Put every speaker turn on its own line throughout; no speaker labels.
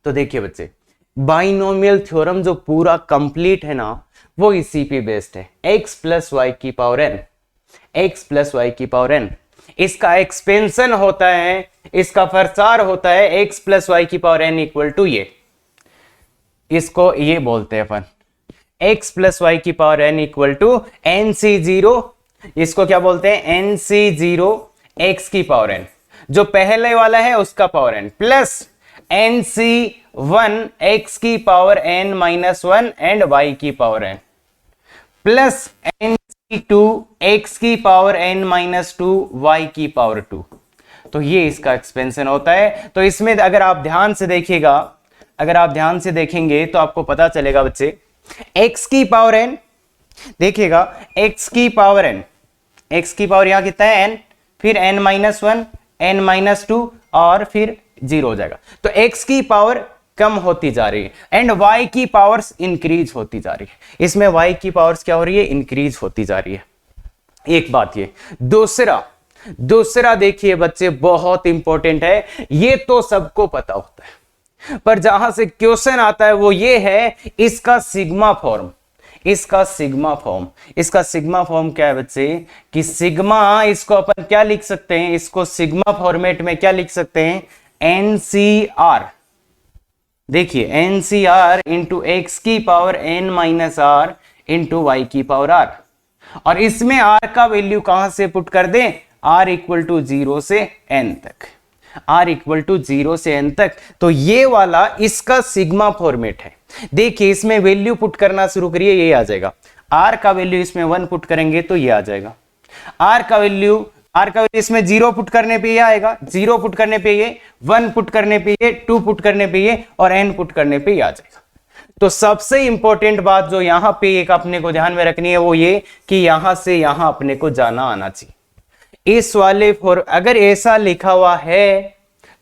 तो देखिए बच्चे, बाइनोमियल थ्योरम जो पूरा कंप्लीट है ना, वो इसी पे बेस्ड है, x प्लस वाई की power n, x plus Y की पावर n। इसका एक्सपेंशन होता है, इसका प्रसार होता है x प्लस वाई की पावर n इक्वल टू ये, इसको ये बोलते हैं अपन x प्लस वाई की power n equal to nc0, इसको क्या बोलते हैं nc0 x की पावर n, जो पहले वाला है उसका power n, plus nc1 x की power n minus 1 and y की power n, plus nc2 x की पावर n माइनस 2 y की पावर 2। तो ये इसका एक्सपेंशन होता है। तो इसमें अगर आप ध्यान से देखिएगा, अगर आप ध्यान से देखेंगे तो आपको पता चलेगा बच्चे, x की पावर n, देखिएगा x की पावर n, x की पावर यहां कितना है n, फिर n माइनस 1, n माइनस 2 और फिर 0 हो जाएगा। तो x की पावर कम होती जा रही है एंड y की पावर्स इंक्रीज होती जा रही है। इसमें y की पावर्स क्या हो रही है, इंक्रीज होती जा रही है। एक बात ये, दूसरा देखिए बच्चे बहुत इंपॉर्टेंट है, ये तो सबको पता होता है, पर जहां से क्वेश्चन आता है वो ये है इसका सिग्मा फॉर्म। इसका सिग्मा फॉर्म क्या है बच्चे, कि सिग्मा, इसको अपन क्या लिख सकते हैं, इसको सिग्मा फॉर्मेट में क्या लिख सकते हैं, एनसीआर। देखिए एनसीआर इंटू एक्स की power n minus are into Y की पावर आर, और इसमें आर का वैल्यू कहां से पुट कर दें, आर इक्वल टू 0 से एन तक, आर इक्वल टू 0 से एन तक। तो ये वाला इसका सिग्मा फॉर्मेट है। देखिए इसमें वैल्यू पुट करना शुरू करिए, ये आ जाएगा, आर का वैल्यू इसमें 1 पुट करेंगे तो ये आ जाएगा, आर का वैल्यू इसमें 0 पुट करने पे ये आएगा, 0 पुट करने पे ये, 1 पुट करने पे ये, 2 पुट करने पे ये और n पुट करने पे ये आ जाएगा। तो सबसे इंपॉर्टेंट बात जो यहां पे एक अपने को ध्यान में रखनी है वो ये कि यहां से यहां अपने को जाना आना चाहिए। इस वाले फॉर अगर ऐसा लिखा हुआ है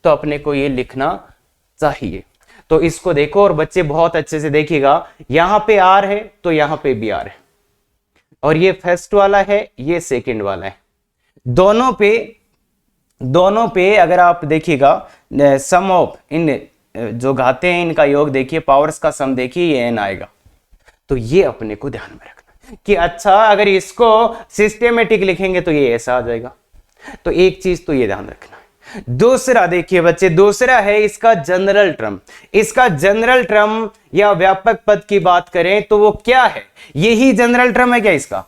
तो अपने को ये लिखना चाहिए। तो इसको देखो और बच्चे बहुत अच्छे से देखिएगा, यहां पे आर है तो यहां पे भी आर है, और ये फर्स्ट वाला है, ये सेकंड वाला है, दोनों पे अगर आप देखिएगा सम ऑफ इन जो घाते हैं इनका योग देखिए, पावर्स का सम देखिए, ये n आएगा। तो ये अपने को ध्यान में रखना कि अच्छा अगर इसको सिस्टेमेटिक लिखेंगे तो ये ऐसा आ जाएगा। तो एक चीज तो ये ध्यान रखना है। दूसरा देखिए बच्चे, दूसरा है इसका जनरल टर्म। इसका जनरल टर्म या व्यापक पद की बात करें तो वो क्या है, यही जनरल टर्म है क्या इसका,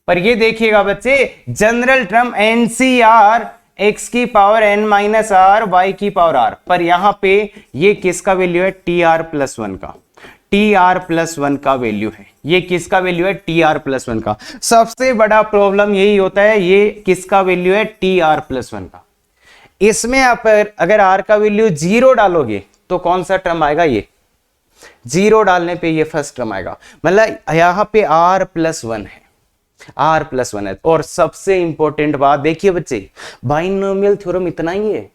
पर ये देखिएगा बच्चे जनरल टर्म एनसीआर एक्स की power n minus r y की पावर आर, पर यहां पे ये किसका वैल्यू है, टी आर प्लस 1 का, टी आर प्लस 1 का वैल्यू है। ये किसका वैल्यू है, टी आर प्लस 1 का। सबसे बड़ा प्रॉब्लम यही होता है, ये किसका वैल्यू है, टी आर प्लस 1 का। इसमें आप अगर आर का वैल्यू 0 डालोगे तो कौन सा टर्म आएगा, ये 0 डालने पे ये फर्स्ट टर्म आएगा, मतलब यहां पे आर प्लस 1 है, आर प्लस 1 है। और सबसे इंपॉर्टेंट बात देखिए बच्चे, बाइनोमियल थ्योरम इतना ही है,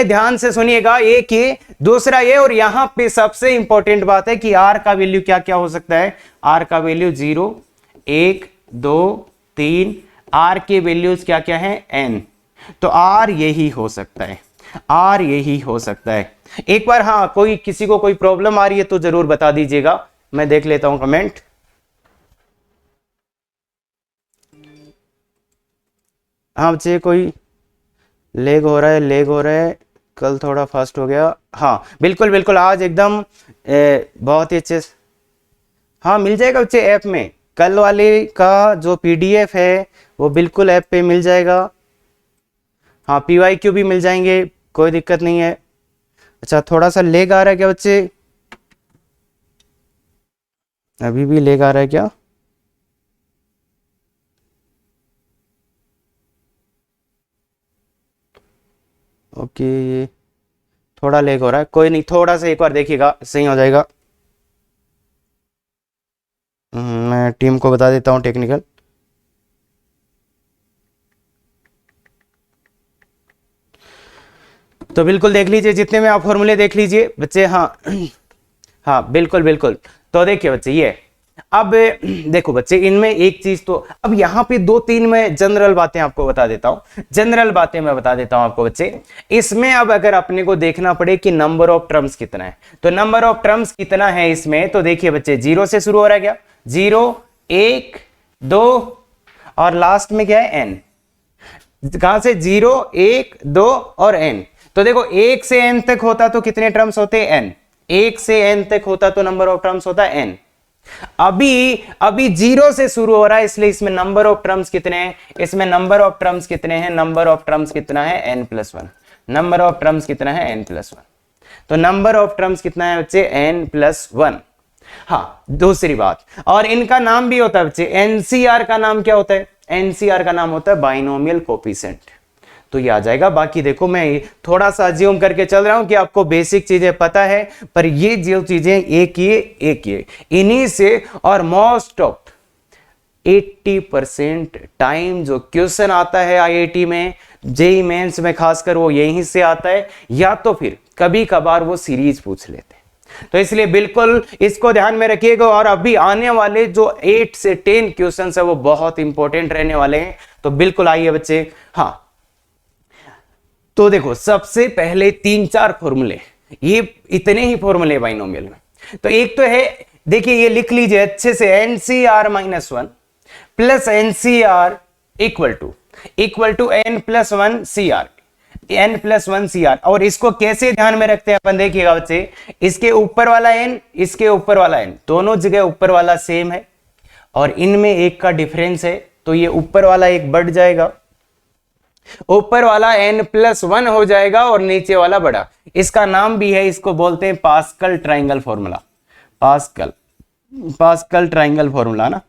ध्यान से सुनिएगा, एक ये दूसरा ये, और यहां पे सबसे इंपॉर्टेंट बात है कि आर का वैल्यू क्या क्या हो सकता है, आर का वैल्यू 0, 1, 2, 3, आर के वैल्यूज क्या क्या है, n। तो आर यही हो सकता है, आर यही हो सकता है। एक बार हाँ कोई किसी को कोई प्रॉब्लम आ रही है तो जरूर बता दीजिएगा, मैं देख लेता हूं कमेंट। हाँ बच्चे कोई लेग हो रहा है, कल थोड़ा फास्ट हो गया। हाँ बिल्कुल आज एकदम बहुत ही अच्छे, हाँ मिल जाएगा बच्चे ऐप में, कल वाले का जो पीडीएफ है वो बिल्कुल ऐप पे मिल जाएगा। हाँ पीवाईक्यू भी मिल जाएंगे, कोई दिक्कत नहीं है। अच्छा थोड़ा सा लेग आ रहा है क्या बच्चे, अभी भी लेग आ रहा है क्या, ओके ये थोड़ा लेग हो रहा है, कोई नहीं, थोड़ा सा एक बार देखिएगा सही हो जाएगा। मैं टीम को बता देता हूँ टेक्निकल। तो बिल्कुल देख लीजिए, जितने में आप फॉर्मूले देख लीजिए बच्चे। हाँ हाँ बिल्कुल। तो देखिए बच्चे, ये अब देखो बच्चे, इनमें एक चीज तो, अब यहाँ पे दो तीन मैं जनरल बातें आपको बता देता हूं, जनरल बातें मैं बता देता हूं आपको बच्चे। इसमें अब अगर अपने को देखना पड़े कि नंबर ऑफ टर्म्स कितना है, तो नंबर ऑफ टर्म्स कितना है इसमें, तो देखिए बच्चे, 0 से शुरू हो रहा है क्या, 0 1 2 और लास्ट में क्या है n, कहां से 0 1 2 और n। तो देखो 1 से n तक होता तो कितने टर्म्स होते n, 1 से n तक होता तो नंबर ऑफ टर्म्स होता n। अभी 0 से शुरू हो रहा है, इसलिए इसमें नंबर ऑफ टर्म्स कितने हैं, इसमें नंबर ऑफ टर्म्स कितने हैं, नंबर ऑफ टर्म्स कितना है n+1, नंबर ऑफ टर्म्स कितना है n+1। तो नंबर ऑफ टर्म्स कितना है बच्चे, n+1। हाँ, दूसरी बात, और इनका नाम भी होता है बच्चे, एनसीआर का नाम क्या होता है, एनसीआर का नाम होता है बाइनोमियल कोफिशिएंट। तो ये आ जाएगा। बाकी देखो, मैं थोड़ा सा अज्यूम करके चल रहा हूं कि आपको बेसिक चीजें पता है, पर ये जो चीजें एक ये इन्हीं से, और मोस्ट ऑफ 80% टाइम जो क्वेश्चन आता है आईआईटी में, जेईई मेंस में खासकर, वो यहीं से आता है, या तो फिर कभी कभार वो सीरीज पूछ लेते हैं। तो इसलिए बिल्कुल इसको ध्यान में रखिएगा। और अभी आने वाले जो 8 से 10 क्वेश्चन है वो बहुत इंपॉर्टेंट रहने वाले हैं। तो बिल्कुल आइए बच्चे। हाँ, तो देखो, सबसे पहले 3-4 फॉर्मूले, ये इतने ही फॉर्मूले बाइनोमियल में। तो एक तो है, देखिए ये लिख लीजिए अच्छे से, NCR-1 plus NCR equal to n+1 CR। और इसको कैसे ध्यान में रखते हैं अपन, देखिएगा बच्चे, इसके ऊपर वाला n, इसके ऊपर वाला n, दोनों जगह ऊपर वाला सेम है, और इनमें एक का डिफरेंस है, तो ये ऊपर वाला एक बढ़ जाएगा, ऊपर वाला n+1 हो जाएगा, और नीचे वाला बड़ा। इसका नाम भी है, इसको बोलते हैं pascal triangle formula, pascal triangle formula ना।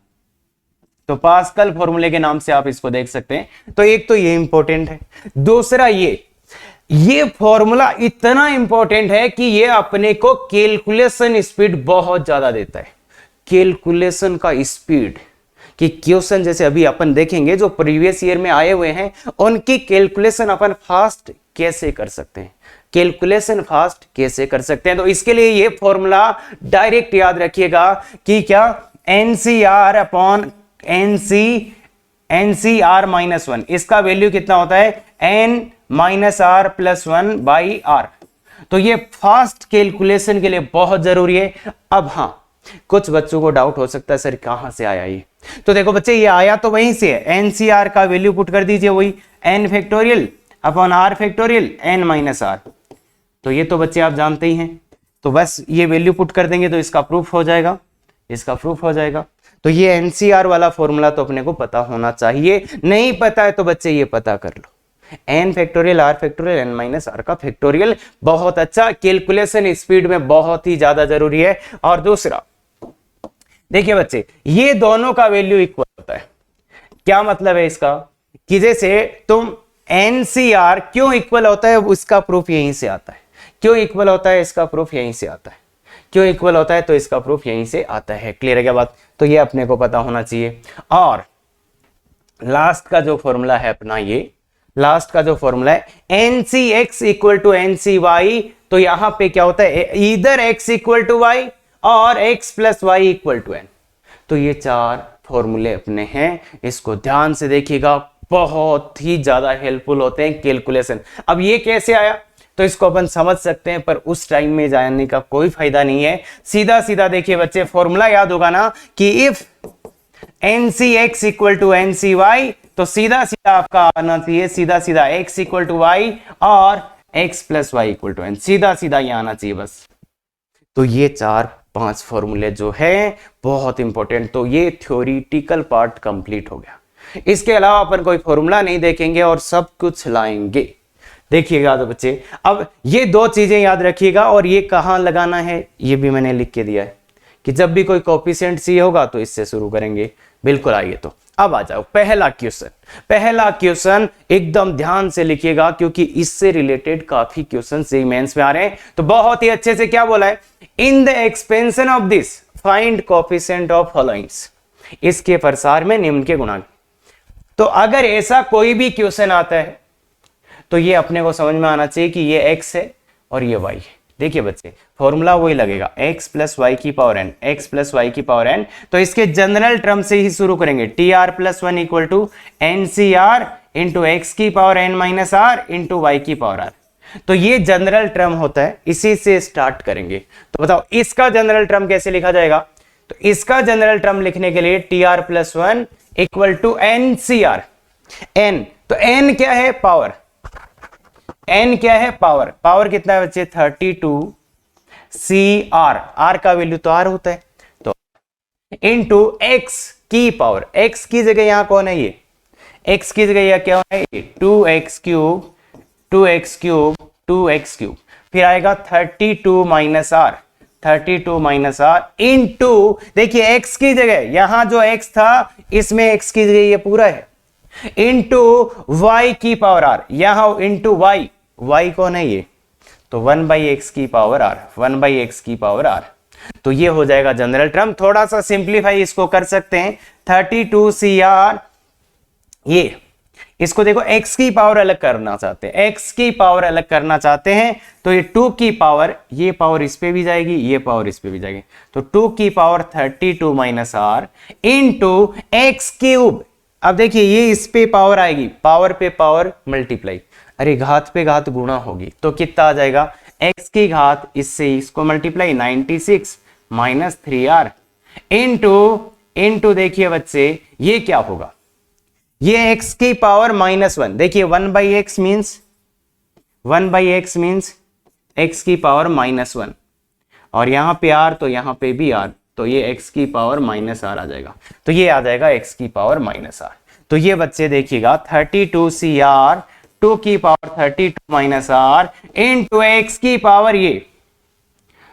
तो पास्कल फॉर्मूले के नाम से आप इसको देख सकते हैं। तो एक तो ये इंपॉर्टेंट है। दूसरा, ये फॉर्मूला इतना इंपॉर्टेंट है कि ये अपने को कैलकुलेशन स्पीड बहुत ज्यादा देता है, कैलकुलेशन का स्पीड, कि क्वेश्चन जैसे अभी अपन देखेंगे जो प्रीवियस ईयर में आए हुए हैं, उनकी कैलकुलेशन अपन फास्ट कैसे कर सकते हैं, कैलकुलेशन फास्ट कैसे कर सकते हैं। तो इसके लिए ये फॉर्मूला डायरेक्ट याद रखिएगा कि क्या, NCR-1, इसका वैल्यू कितना होता है, n-r+1/r। तो ये फास्ट कैलकुलेशन के लिए बहुत जरूरी है। अब हाँ, कुछ बच्चों को डाउट हो सकता है, सर कहां से आया ये, तो देखो बच्चे, ये आया तो वहीं से है, NCR का वैल्यू पुट कर दीजिए, वही n⁴r⁴ n-r। तो ये तो बच्चे आप जानते ही हैं, तो बस ये वैल्यू पुट कर देंगे तो इसका प्रूफ हो जाएगा, इसका प्रूफ हो जाएगा। तो ये NCR वाला फॉर्मूला तो अपने को पता होना चाहिए, नहीं पता है तो बच्चे ये पता कर लो, n⁴r⁴ n-r का फैक्टोरियल बहुत अच्छा, कैलकुलेशन स्पीड में बहुत ही ज्यादा जरूरी है। और दूसरा, देखिए बच्चे, ये दोनों का वैल्यू इक्वल होता है। क्या मतलब है इसका, कि जैसे तुम NCR क्यों इक्वल होता है, उसका प्रूफ यहीं से आता है। क्यों इक्वल होता है, इसका प्रूफ यहीं से आता है। क्यों इक्वल होता है, तो इसका प्रूफ यहीं से आता है। क्लियर है क्या बात, तो ये अपने को पता होना चाहिए। और लास्ट का जो फॉर्मूला है अपना, ये लास्ट का जो फॉर्मूला है NCX = NCY, तो यहां पे क्या होता है, इधर X = Y और X + Y = N। तो ये 4 फॉर्मूले अपने हैं, इसको ध्यान से देखिएगा, बहुत ही ज्यादा हेल्पफुल होते हैं कैलकुलेशन। अब ये कैसे आया, तो इसको अपन समझ सकते हैं, पर उस टाइम में जानने का कोई फायदा नहीं है। सीधा सीधा देखिए बच्चे, फॉर्मूला याद होगा ना कि इफ NCX = NCY, तो सीधा सीधा आपका आना चाहिए, सीधा सीधा X = Y और X + Y = N, सीधा सीधा ये आना चाहिए बस। तो ये 4-5 फॉर्मूले जो है बहुत इंपॉर्टेंट। तो ये थ्योरेटिकल पार्ट कंप्लीट हो गया। इसके अलावा अपन कोई फॉर्मूला नहीं देखेंगे और सब कुछ लाएंगे। देखिएगा तो बच्चे, अब ये 2 चीजें याद रखिएगा, और ये कहां लगाना है ये भी मैंने लिख के दिया है, कि जब भी कोई कोएफिशिएंट सी होगा तो इससे शुरू करेंगे। बिल्कुल आइए, तो अब आ जाओ पहला क्वेश्चन। पहला क्वेश्चन एकदम ध्यान से लिखिएगा, क्योंकि इससे रिलेटेड काफी क्वेश्चन जेईई मेंस में आ रहे हैं। तो बहुत ही अच्छे से क्या बोला है, in the expansion of this find coefficient of followings, इसके प्रसार में निम्न के गुणांक। तो अगर ऐसा कोई भी क्वेश्चन आता है तो ये अपने को समझ में आना चाहिए कि ये x है और ये y है। देखिए बच्चे फॉर्मूला वही लगेगा x प्लस वाई की power n, x plus Y की पावर n। तो इसके जनरल टर्म से ही शुरू करेंगे, T are plus one equal to N C R into x की power n minus are into Y की पावर r। तो ये जनरल टर्म होता है, इसी से स्टार्ट करेंगे। तो बताओ इसका जनरल टर्म कैसे लिखा जाएगा? तो इसका जनरल टर्म लिखने के लिए t are plus one equal to N C r. N, तो एन क्या है? पावर। n क्या है? पावर। पावर कितना है बच्चे? 32 सी आर, आर का वैल्यू तो आर होता है, तो इनटू x की पावर, x की जगह यहां कौन है? ये x की जगह यह क्या है? ये 2x cube 2x cube 2x cube, फिर आएगा 32 minus r, 32 minus r into, देखिए x की जगह यहां जो x था इसमें x की जगह ये पूरा है, इंटू y की पावर r, यहां इंटू y, y कौन है? ये तो 1 बाई एक्स की पावर r, 1 बाई एक्स की पावर r। तो ये हो जाएगा जनरल टर्म। थोड़ा सा सिंप्लीफाई इसको कर सकते हैं, 32 सी आर, ये इसको देखो x की पावर अलग करना चाहते हैं, x की पावर अलग करना चाहते हैं, तो ये 2 की पावर, ये पावर इस पे भी जाएगी, ये पावर इस पे भी जाएगी, तो 2 की power 32 minus are into x cube. अब देखिए ये इस पे पावर आएगी, पावर पे पावर मल्टीप्लाई, अरे घात पे घात गुणा होगी, तो कितना आ जाएगा? x की घात इससे इसको मल्टीप्लाई 96 माइनस 3r इंटू देखिए बच्चे ये क्या होगा? ये x की पावर माइनस 1, देखिए 1 by x means 1 by x means x की पावर माइनस 1, और यहां पे r तो यहां पे भी r, तो ये x की पावर माइनस आर आ जाएगा, तो ये आ जाएगा x की पावर माइनस आर। तो ये बच्चे देखिएगा 32 सी आर 2 की power 32 minus are into x की पावर, ये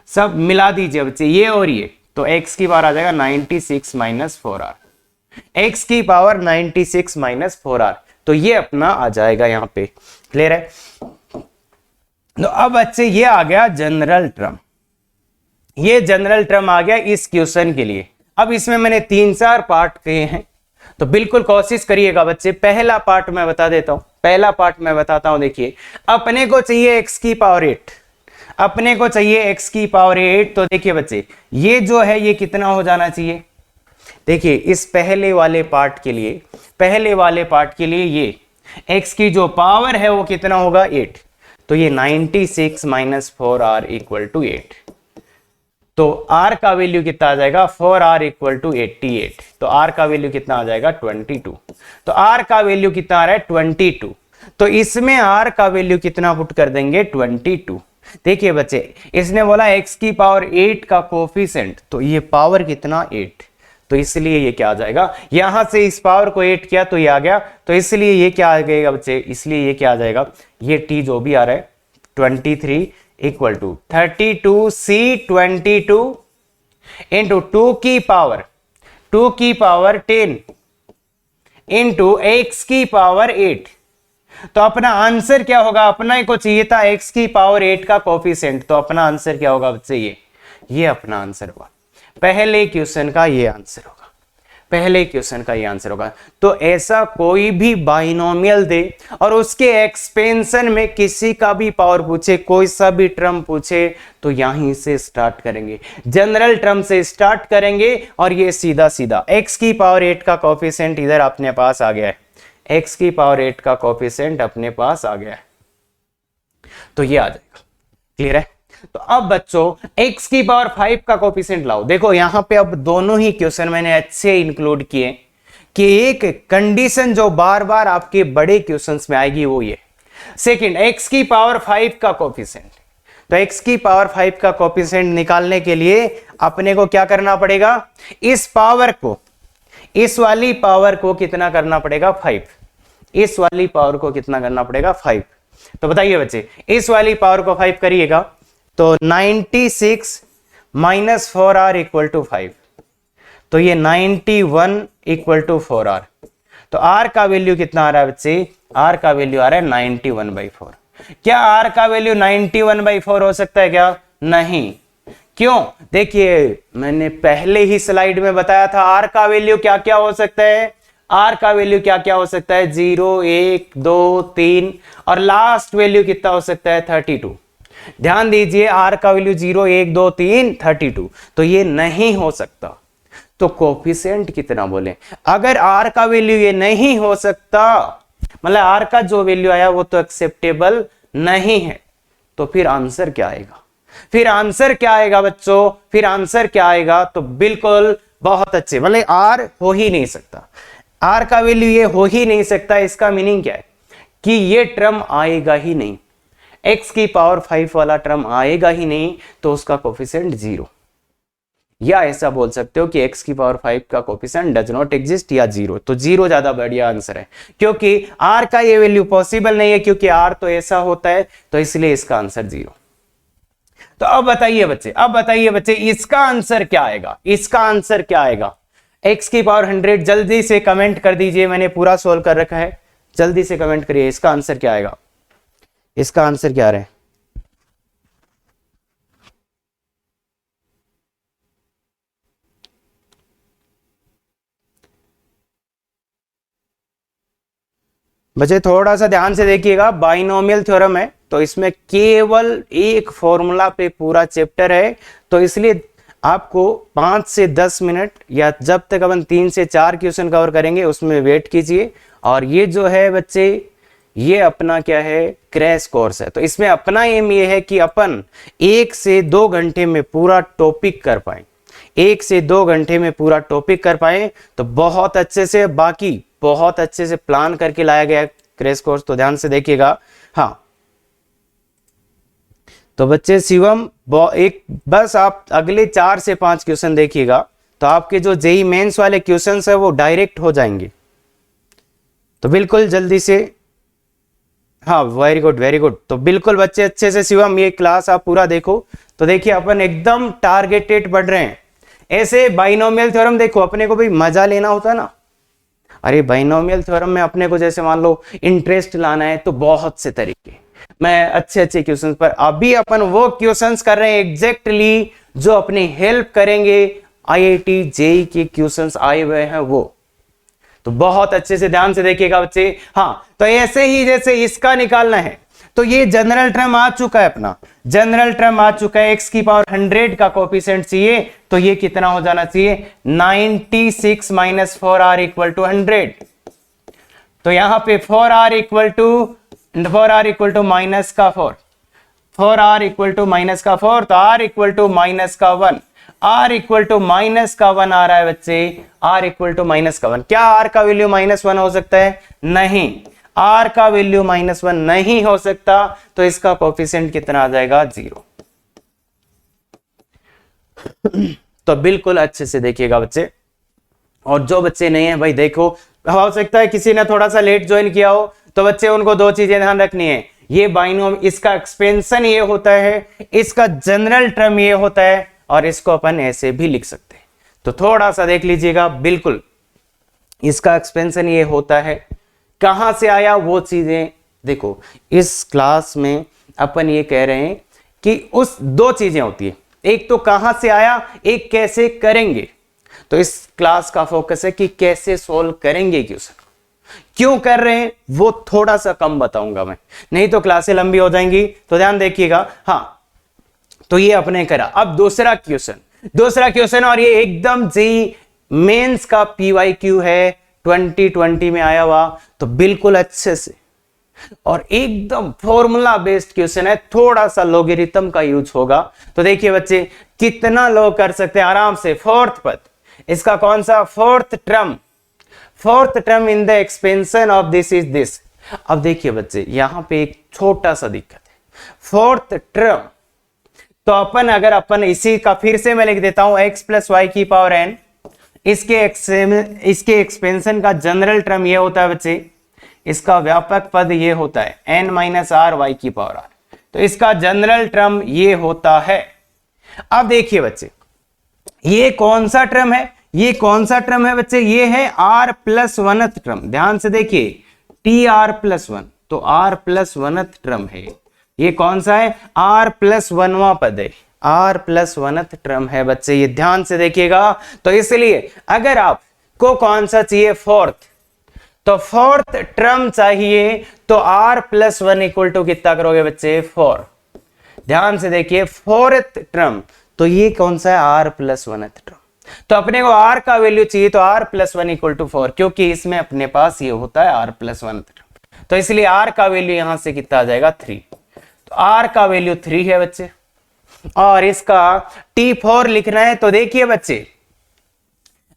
सब मिला दीजिए बच्चे, ये और ये, तो x की पावर आ जाएगा 96 माइनस 4r, x की पावर 96 माइनस 4r। तो ये अपना आ जाएगा यहां पे, क्लियर है? तो अब बच्चे ये आ गया जनरल टर्म, ये जनरल टर्म आ गया इस क्वेश्चन के लिए। अब इसमें मैंने 3-4 पार्ट कहे हैं, तो बिल्कुल कोशिश करिएगा बच्चे। पहला पार्ट मैं बता देता हूं, पहला पार्ट मैं बताता हूं। देखिए अपने को चाहिए x की पावर 8, अपने को चाहिए x की पावर 8। तो देखिए बच्चे ये जो है ये कितना हो जाना चाहिए? देखिए इस पहले वाले पार्ट के लिए, पहले वाले पार्ट के लिए ये x की जो पावर है वो कितना होगा? 8, तो ये 96 माइनस 4r इक्वल टू 8, तो r का वैल्यू कितना आ जाएगा? 4r इक्वल टू 88, तो r का वैल्यू कितना आ जाएगा? 22, तो r का वैल्यू कितना आ रहा है? 22, तो इसमें r का वैल्यू कितना पुट कर देंगे? 22। देखिए बच्चे इसने बोला x की पावर 8 का कोफिशिएंट, तो ये पावर कितना? 8, तो इसलिए ये क्या आ जाएगा? यहां से इस पावर को 8 किया तो ये आ गया, तो इसलिए ये क्या आ जाएगा बच्चे? इसलिए ये क्या आ जाएगा? ये t जो भी आ रहा है 23 इक्वल टू 32 सी 22 इंटू 2 की पावर 10 इंटू एक्स की पावर 8। तो अपना आंसर क्या होगा? अपना को चाहिए था x की पावर 8 का कोफिशिएंट, तो अपना आंसर क्या होगा बच्चे? ये अपना आंसर होगा, पहले क्वेश्चन का ये आंसर होगा, पहले क्वेश्चन का ये आंसर होगा। तो ऐसा कोई भी बाइनोमियल दे और उसके एक्सपेंशन में किसी का भी पावर पूछे, कोई सा भी टर्म पूछे, तो यहीं से स्टार्ट करेंगे, जनरल टर्म से स्टार्ट करेंगे, और ये सीधा सीधा x की पावर 8 का कोफिशिएंट इधर अपने पास आ गया है, x की पावर 8 का कोफिशिएंट अपने पास आ गया है, तो ये आ जाएगा। क्लियर है? तो अब बच्चों x की पावर 5 का कोफिशिएंट लाओ। देखो यहां पे अब दोनों ही क्वेश्चन मैंने अच्छे इंक्लूड किए कि एक कंडीशन जो बार बार आपके बड़े क्वेश्चंस में आएगी वो ये, सेकंड x की पावर 5 का कोफिशिएंट। तो x की पावर 5 का कोफिशिएंट निकालने के लिए अपने को क्या करना पड़ेगा? इस पावर को, इस वाली पावर को कितना करना पड़ेगा? 5, इस वाली पावर को कितना करना पड़ेगा? 5। तो बताइए बच्चे इस वाली पावर को 5 करिएगा तो 96 माइनस 4r इक्वल टू 5, तो ये 91 इक्वल टू 4r। तो r का वैल्यू कितना आ रहा है बच्चे? r का वैल्यू आ रहा है 91/4। क्या r का वैल्यू 91/4 हो सकता है क्या? नहीं। क्यों? देखिए मैंने पहले ही स्लाइड में बताया था r का वैल्यू क्या क्या हो सकता है, r का वैल्यू क्या क्या हो सकता है? 0, 1, 2, 3 और लास्ट वैल्यू कितना हो सकता है? 32। ध्यान दीजिए आर का वैल्यू 0 1 2 3 32, तो ये नहीं हो सकता। तो कोफिशिएंट कितना बोले, अगर आर का वैल्यू ये नहीं हो सकता, मतलब आर का जो वैल्यू आया वो तो एक्सेप्टेबल नहीं है, तो फिर आंसर क्या आएगा? फिर आंसर क्या आएगा बच्चों? फिर आंसर क्या आएगा? तो बिल्कुल बहुत अच्छे, मतलब आर हो ही नहीं सकता, आर का वैल्यू ये हो ही नहीं सकता। इसका मीनिंग क्या है कि ये टर्म आएगा ही नहीं, x की पावर 5 वाला टर्म आएगा ही नहीं, तो उसका कोफिशिएंट 0, या ऐसा बोल सकते हो कि x की पावर 5 का कोफिशिएंट डज नॉट एग्जिस्ट या 0, तो 0 ज्यादा बढ़िया आंसर है, क्योंकि r का ये वैल्यू पॉसिबल नहीं है, क्योंकि r तो ऐसा होता है, तो इसलिए इसका आंसर 0। तो अब बताइए बच्चे, इसका आंसर क्या आएगा? इसका आंसर क्या आएगा? x की पावर 100, जल्दी से कमेंट कर दीजिए, मैंने पूरा सोल्व कर रखा है, जल्दी से कमेंट करिए, इसका आंसर क्या आएगा? इसका आंसर क्या है? बच्चे थोड़ा सा ध्यान से देखिएगा, बाइनोमियल थ्योरम है, तो इसमें केवल एक फॉर्मूला पे पूरा चैप्टर है, तो इसलिए आपको 5 से 10 मिनट या जब तक अपन 3 से 4 क्वेश्चन कवर करेंगे उसमें वेट कीजिए। और ये जो है बच्चे, ये अपना क्या है, क्रैश कोर्स है, तो इसमें अपना एम ये है कि अपन 1 से 2 घंटे में पूरा टॉपिक कर पाए, 1 से 2 घंटे में पूरा टॉपिक कर पाए, तो बहुत अच्छे से, बाकी बहुत अच्छे से प्लान करके लाया गया क्रैश कोर्स, तो ध्यान से देखिएगा। हाँ, तो बच्चे शिवम एक बस आप अगले 4 से 5 क्वेश्चन देखिएगा, तो आपके जो जेई मेंस वाले क्वेश्चंस है वो डायरेक्ट हो जाएंगे, तो बिल्कुल जल्दी से। हाँ, वेरी गुड वेरी गुड, तो बिल्कुल बच्चे अच्छे से शिवम ये क्लास आप पूरा देखो, तो देखिए अपन एकदम टारगेटेड बढ़ रहे हैं। ऐसे बाइनोमियल थ्योरम देखो, अपने को भी मजा लेना होता है ना, अरे बाइनोमियल थ्योरम में अपने को जैसे मान लो इंटरेस्ट लाना है, तो बहुत से तरीके, मैं अच्छे अच्छे क्वेश्चंस पर, अभी अपन वो क्वेश्चंस कर रहे हैं एग्जैक्टली जो अपनी हेल्प करेंगे आईआईटी जेई के क्वेश्चंस आए हुए हैं वो, तो बहुत अच्छे से ध्यान से देखिएगा बच्चे। हाँ, तो ऐसे ही जैसे इसका निकालना है, तो ये जनरल टर्म आ चुका है, अपना जनरल टर्म आ चुका है, x की पावर 100 का कोफिशिएंट चाहिए, तो ये कितना हो जाना चाहिए, 96 माइनस 4r इक्वल टू 100, तो यहां पे 4r इक्वल टू माइनस का 4, 4r इक्वल टू माइनस का 4, तो r इक्वल टू माइनस का 1, r इक्वल टू माइनस का 1 आ रहा है बच्चे, r इक्वल टू माइनस का 1। क्या r का वैल्यू -1 हो सकता है? नहीं, r का वैल्यू -1 नहीं हो सकता, तो इसका कोफिशिएंट कितना आ जाएगा, 0। तो बिल्कुल अच्छे से देखिएगा बच्चे, और जो बच्चे नहीं है भाई देखो, हो सकता है किसी ने थोड़ा सा लेट ज्वाइन किया हो, तो बच्चे उनको 2 चीजें ध्यान रखनी है, ये बाइनोम, इसका एक्सपेंशन ये होता है, इसका जनरल टर्म ये होता है, और इसको अपन ऐसे भी लिख सकते हैं, तो थोड़ा सा देख लीजिएगा। बिल्कुल इसका एक्सपेंशन ये होता है, कहां से आया वो चीजें देखो, इस क्लास में अपन ये कह रहे हैं कि उस 2 चीजें होती है, एक तो कहां से आया, एक कैसे करेंगे, तो इस क्लास का फोकस है कि कैसे सोल्व करेंगे क्वेश्चन, क्यों कर रहे हैं वो थोड़ा सा कम बताऊंगा मैं, नहीं तो क्लासें लंबी हो जाएंगी, तो ध्यान देखिएगा। हाँ, तो ये अपने करा, अब दूसरा क्वेश्चन, और ये एकदम जेईई मेंस का पीवाईक्यू है, 2020 में आया हुआ, तो बिल्कुल अच्छे से, और एकदम फॉर्मूला बेस्ड क्वेश्चन है, थोड़ा सा लॉगरिथम का यूज होगा, तो देखिए बच्चे कितना लोग कर सकते हैं आराम से। 4th पद, इसका कौन सा, 4th term in the expansion of this is this. अब देखिए बच्चे यहां पे एक छोटा सा दिक्कत है, 4th टर्म, तो अपन इसी का फिर से मैं लिख देता हूं, x प्लस वाई की पावर n, इसके एक्सपेंशन का जनरल टर्म ये होता है बच्चे, इसका व्यापक पद ये होता है n माइनस आर वाई की पावर r, तो इसका जनरल टर्म ये होता है। अब देखिए बच्चे ये कौन सा टर्म है, बच्चे, ये है r प्लस 1th टर्म, ध्यान से देखिए, tr प्लस 1, तो r प्लस 1th टर्म है, ये कौन सा है, r प्लस 1वां पद है, r प्लस 1th टर्म है बच्चे, ये ध्यान से देखिएगा। तो इसलिए अगर आपको कौन सा चाहिए, 4th, तो 4th टर्म चाहिए, तो r प्लस 1 इक्वल टू कितना करोगे बच्चे, 4, ध्यान से देखिए फोर्थ टर्म, तो ये कौन सा है, आर प्लस वन टर्म। तो अपने को आर का वैल्यू चाहिए, तो r plus one equal to 4, क्योंकि इसमें अपने पास ये होता है आर प्लस वन टर्म, तो इसलिए आर का वैल्यू यहां से कितना आ जाएगा 3। तो आर का वैल्यू 3 है बच्चे, और इसका T4 लिखना है। तो देखिए बच्चे,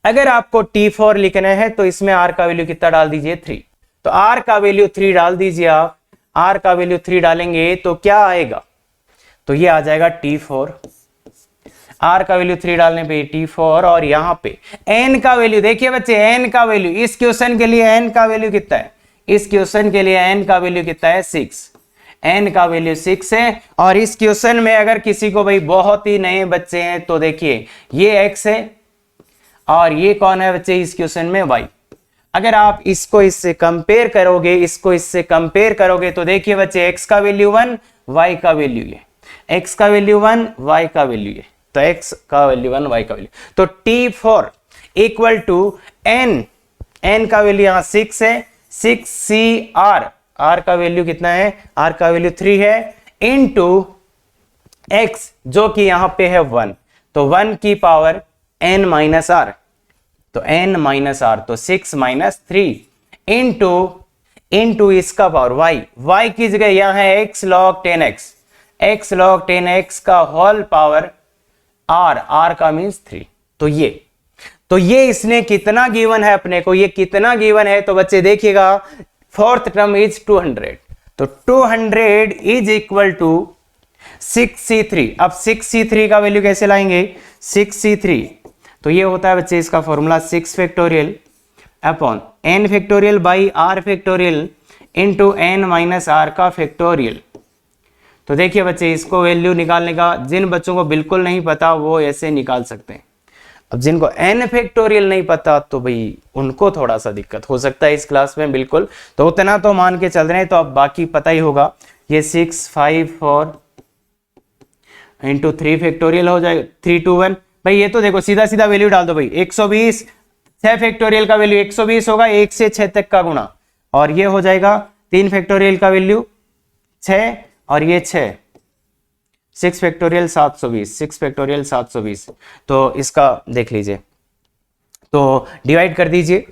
अगर आपको T4 लिखना है तो इसमें आर का वैल्यू कितना डाल दीजिए 3। तो आर का वैल्यू 3 डाल दीजिए आप, आर का वैल्यू 3 डालेंगे तो क्या आएगा, तो ये आ जाएगा T4। आर का वैल्यू 3 डालने पे T4, और यहां पे n का वैल्यू देखिए बच्चे, n का वैल्यू इस क्वेश्चन के लिए n का वैल्यू कितना है, इस क्वेश्चन के लिए n का वैल्यू कितना है 6, n का वैल्यू 6 है। और इस क्वेश्चन में अगर किसी को भाई बहुत ही नए बच्चे हैं तो देखिए ये x है और ये कौन है बच्चे इस क्वेश्चन में y। अगर आप इसको इससे कंपेयर करोगे, इसको इससे कंपेयर करोगे तो देखिए बच्चे x का वैल्यू 1, y का वैल्यू ये, x का वैल्यू 1, y का वैल्यू ये, तो x का वैल्यू 1, y का वैल्यू, तो T4 इक्वल टू n का वैल्यू यहां 6 है, 6CR, r का वैल्यू कितना है, r का वैल्यू 3 है, इनटू x जो कि यहां पे है 1, तो 1 की पावर n माइनस r, तो n माइनस r, तो 6 माइनस 3 इनटू इसका पावर y की जगह यहां है x log 10x, x log 10x का होल पावर r का मीन्स 3। तो ये इसने कितना गिवन है अपने को, ये कितना गिवन है, तो बच्चे देखिएगा फोर्थ टर्म इज 200, तो 200 इज इक्वल टू 6c3। अब 6c3 का वैल्यू कैसे लाएंगे, 6c3, तो ये होता है बच्चे इसका formula 6 factorial upon n factorial by r factorial into n minus r का फैक्टोरियल। तो देखिए बच्चे इसको वैल्यू निकालने का जिन बच्चों को बिल्कुल नहीं पता वो ऐसे निकाल सकते हैं। अब जिनको n फैक्टोरियल नहीं पता तो भाई उनको थोड़ा सा दिक्कत हो सकता है इस क्लास में, बिल्कुल तो उतना तो मान के चल रहे हैं, तो अब बाकी पता ही होगा। ये 6 5 4 इंटू 3 फैक्टोरियल हो जाएगा 3 2 1। भाई ये तो देखो सीधा सीधा वैल्यू डाल दो भाई, 120, 6 फैक्टोरियल का वैल्यू 120 होगा, 1 से 6 तक का गुणा, और ये हो जाएगा 3 फैक्टोरियल का वैल्यू 6 और ये 6 फैक्टोरियल 720, 6 फैक्टोरियल 720। तो इसका देख लीजिए, तो डिवाइड कर दीजिए,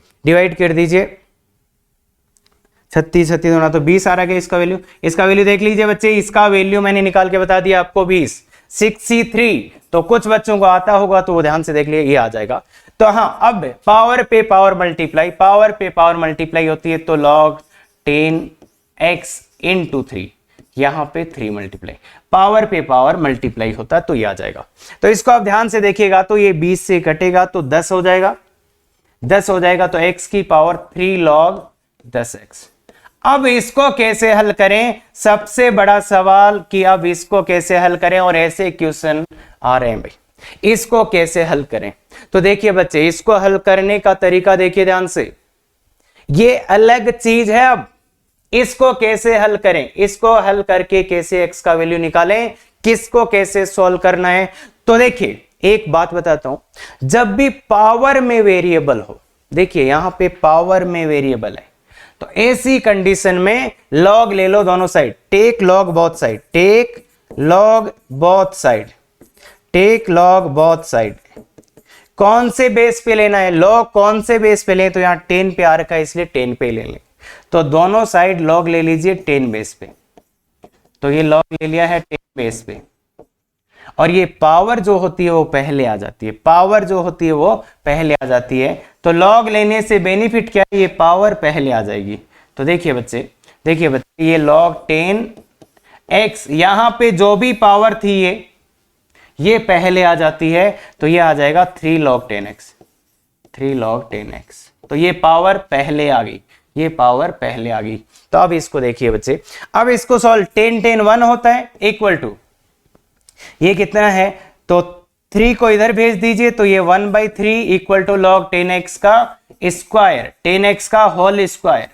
36 36 होना तो 20 आ रहा है इसका वैल्यू। इसका वैल्यू देख लीजिए बच्चे, इसका वैल्यू मैंने निकाल के बता दिया आपको 20, 6c3, तो कुछ बच्चों को आता होगा तो वो ध्यान से देख लिए, ये आ जाएगा। तो हाँ, अब पावर पे पावर मल्टीप्लाई होती है, तो log 10x इंटू 3, यहां पे 3 मल्टीप्लाई, पावर पे पावर मल्टीप्लाई होता है, तो ये आ जाएगा। तो इसको आप ध्यान से देखिएगा, तो ये 20 से कटेगा तो 10 हो जाएगा, 10 हो जाएगा, तो x की पावर 3 log 10x। अब इसको कैसे हल करें, सबसे बड़ा सवाल कि अब इसको कैसे हल करें, और ऐसे क्वेश्चन आ रहे हैं भाई, इसको कैसे हल करें। तो देखिए बच्चे, इसको हल करने का तरीका देखिए ध्यान से, ये अलग चीज है। अब इसको कैसे हल करें, इसको हल करके कैसे x का वैल्यू निकालें, किसको कैसे सॉल्व करना है। तो देखिए एक बात बताता हूं, जब भी पावर में वेरिएबल हो, देखिए यहां पे पावर में वेरिएबल है, तो ऐसी कंडीशन में लॉग ले लो दोनों side, take log both side, take log both side, take log both side. कौन से बेस पे लेना है, लॉग कौन से बेस पे ले, तो यहां 10 पे आ रखा है इसलिए 10 पे ले लें, तो दोनों साइड लॉग ले लीजिए 10 बेस पे, तो ये लॉग ले लिया है 10 बेस पे, और ये पावर जो होती है वो पहले आ जाती है, पावर जो होती है वो पहले आ जाती है। तो लॉग लेने से बेनिफिट क्या है, ये पावर पहले आ जाएगी। तो देखिए बच्चे, ये log 10x, यहां पे जो भी पावर थी ये पहले आ जाती है, तो ये आ जाएगा 3 log 10x, 3 log 10x। तो ये पावर पहले आ गई, ये पावर पहले आ गई। तो अब इसको देखिए बच्चे, अब इसको सॉल्व, 10 10 1 होता है, इक्वल टू ये कितना है, तो 3 को इधर भेज दीजिए, तो ये 1/3 इक्वल टू log 10x का स्क्वायर, 10x का होल स्क्वायर,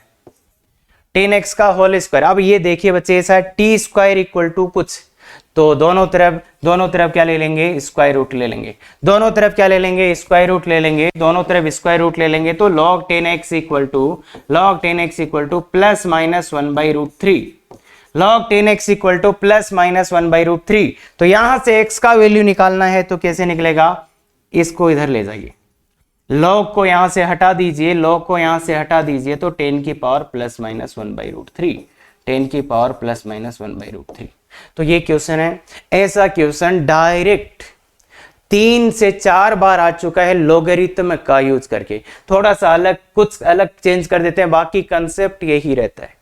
10x का होल स्क्वायर। अब ये देखिए बच्चे, ऐसा है t स्क्वायर इक्वल टू कुछ, तो दोनों तरफ क्या ले लेंगे, स्क्वायर रूट ले लेंगे, दोनों तरफ क्या ले लेंगे, स्क्वायर रूट ले लेंगे, दोनों तरफ स्क्वायर रूट ले लेंगे, तो log 10x equal two plus minus 1/√3, log 10x equal two plus minus 1/√3। तो यहां से x का वैल्यू निकालना है तो कैसे निकलेगा, इसको इधर ले जाइए, log को यहां से हटा दीजिए, log को यहां से हटा दीजिए, तो 10 की पावर प्लस माइनस 1/√3, 10 की पावर प्लस माइनस 1/√3। तो ये क्वेश्चन है। ऐसा क्वेश्चन डायरेक्ट 3 से 4 बार आ चुका है लोगरिथम का यूज करके। थोड़ा सा अलग, कुछ अलग चेंज कर देते हैं, बाकी कंसेप्ट यही रहता है,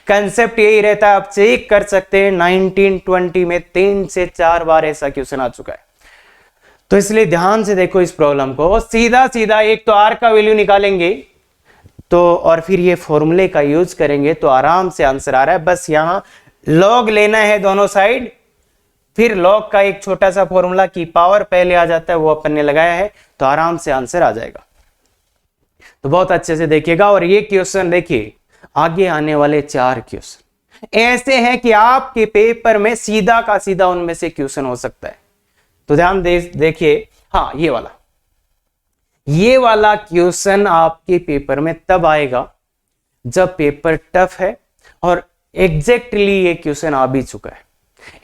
कंसेप्ट यही रहता है। आप चेक कर सकते हैं 1920 में 3 से 4 बार ऐसा क्वेश्चन आ चुका है। तो इसलिए ध्यान से देखो इस प्रॉब्लम को, सीधा सीधा एक तो r का वैल्यू निकालेंगे तो, और फिर ये फॉर्मूले का यूज करेंगे तो आराम से आंसर आ रहा है। बस यहां log लेना है दोनों साइड, फिर log का एक छोटा सा फॉर्मूला की पावर पहले आ जाता है, वो अपन ने लगाया है, तो आराम से आंसर आ जाएगा। तो बहुत अच्छे से देखिएगा। और ये क्वेश्चन देखिए, आगे आने वाले 4 क्वेश्चन ऐसे हैं कि आपके पेपर में सीधा का सीधा उनमें से क्वेश्चन हो सकता है। तो ध्यान देखिए, हाँ ये वाला क्वेश्चन आपके पेपर में तब आएगा जब पेपर टफ है, और एग्जैक्टली ये क्वेश्चन आ भी चुका है,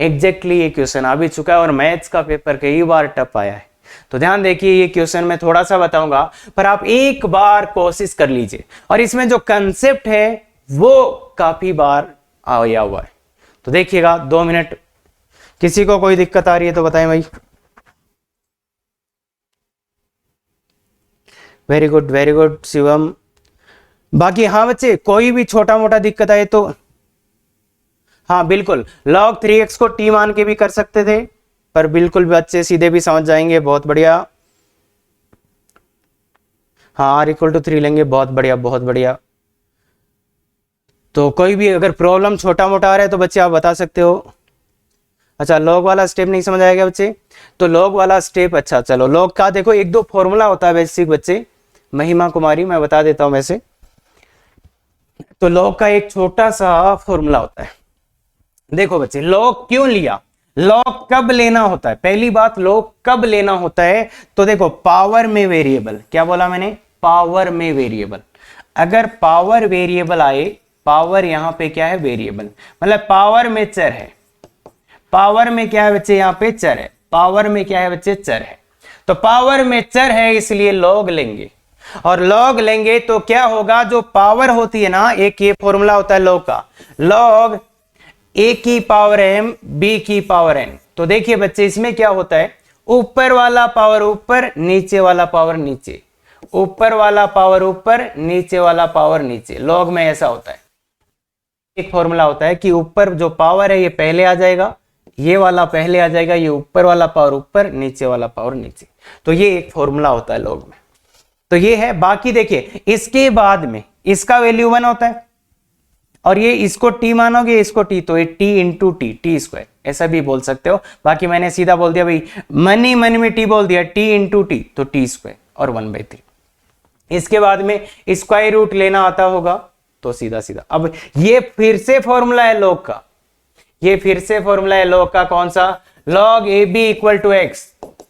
एग्जैक्टली ये क्वेश्चन आ भी चुका है, और मैथ्स का पेपर कई बार टफ आया है। तो ध्यान देखिए, ये क्वेश्चन मैं थोड़ा सा बताऊंगा, पर आप एक बार कोशिश कर लीजिए, और इसमें जो कंसेप्ट है वो काफी बार आया हुआ है। तो देखिएगा 2 मिनट, किसी को कोई दिक्कत आ रही है तो बताएं भाई। Very good Shivam. बाकी हाँ बच्चे, कोई भी छोटा मोटा दिक्कत आए तो हाँ बिल्कुल, log 3x को t मान के भी कर सकते थे, पर बिल्कुल बच्चे सीधे भी समझ जाएंगे, बहुत बढ़िया। हाँ r इक्वल टू 3 लेंगे, बहुत बढ़िया बहुत बढ़िया। तो कोई भी अगर प्रॉब्लम छोटा मोटा आ रहा है तो बच्चे आप बता सकते हो। अच्छा, log वाला स्टेप नहीं समझ आएगा बच्चे, तो log वाला स्टेप, अच्छा चलो log का देखो 1-2 फॉर्मूला होता है बेसिक बच्चे, महिमा कुमारी मैं बता देता हूं वैसे। तो log का एक छोटा सा फॉर्मूला होता है। देखो बच्चे, log क्यों लिया, log कब लेना होता है, पहली बात log कब लेना होता है, तो देखो पावर में वेरिएबल, क्या बोला मैंने, पावर में वेरिएबल। अगर पावर वेरिएबल आए, पावर यहां पे क्या है, वेरिएबल, मतलब पावर में चर है, पावर में क्या है बच्चे, यहां पे चर है, पावर में क्या है बच्चे, चर है। तो पावर में चर है इसलिए log लेंगे, और log लेंगे तो क्या होगा, जो पावर होती है ना, एक ये फॉर्मूला होता है log का, log a की पावर m b की पावर n। तो देखिए बच्चे, इसमें क्या होता है, ऊपर वाला पावर ऊपर, नीचे वाला पावर नीचे, ऊपर वाला पावर ऊपर, नीचे वाला पावर नीचे। log में ऐसा होता है, एक फॉर्मूला होता है कि ऊपर जो पावर है ये पहले आ जाएगा, ये वाला पहले आ जाएगा, ये ऊपर वाला पावर ऊपर, नीचे वाला पावर नीचे। तो ये एक फॉर्मूला होता है log में। तो ये है। बाकी देखिए, इसके बाद में इसका वैल्यू 1 होता है, और ये इसको t मानोगे, इसको t, तो ये t इंटू टी स्क्वायर, ऐसा भी बोल सकते हो। बाकी मैंने सीधा बोल दिया भाई, मन में t बोल दिया, t इंटू टी, तो t स्क्वायर और 1/3। इसके बाद में स्क्वायर रूट लेना आता होगा, तो सीधा सीधा। अब ये फिर से फॉर्मूला है log का, ये फिर से फॉर्मूला है log का, कौन सा, log ab equal to x।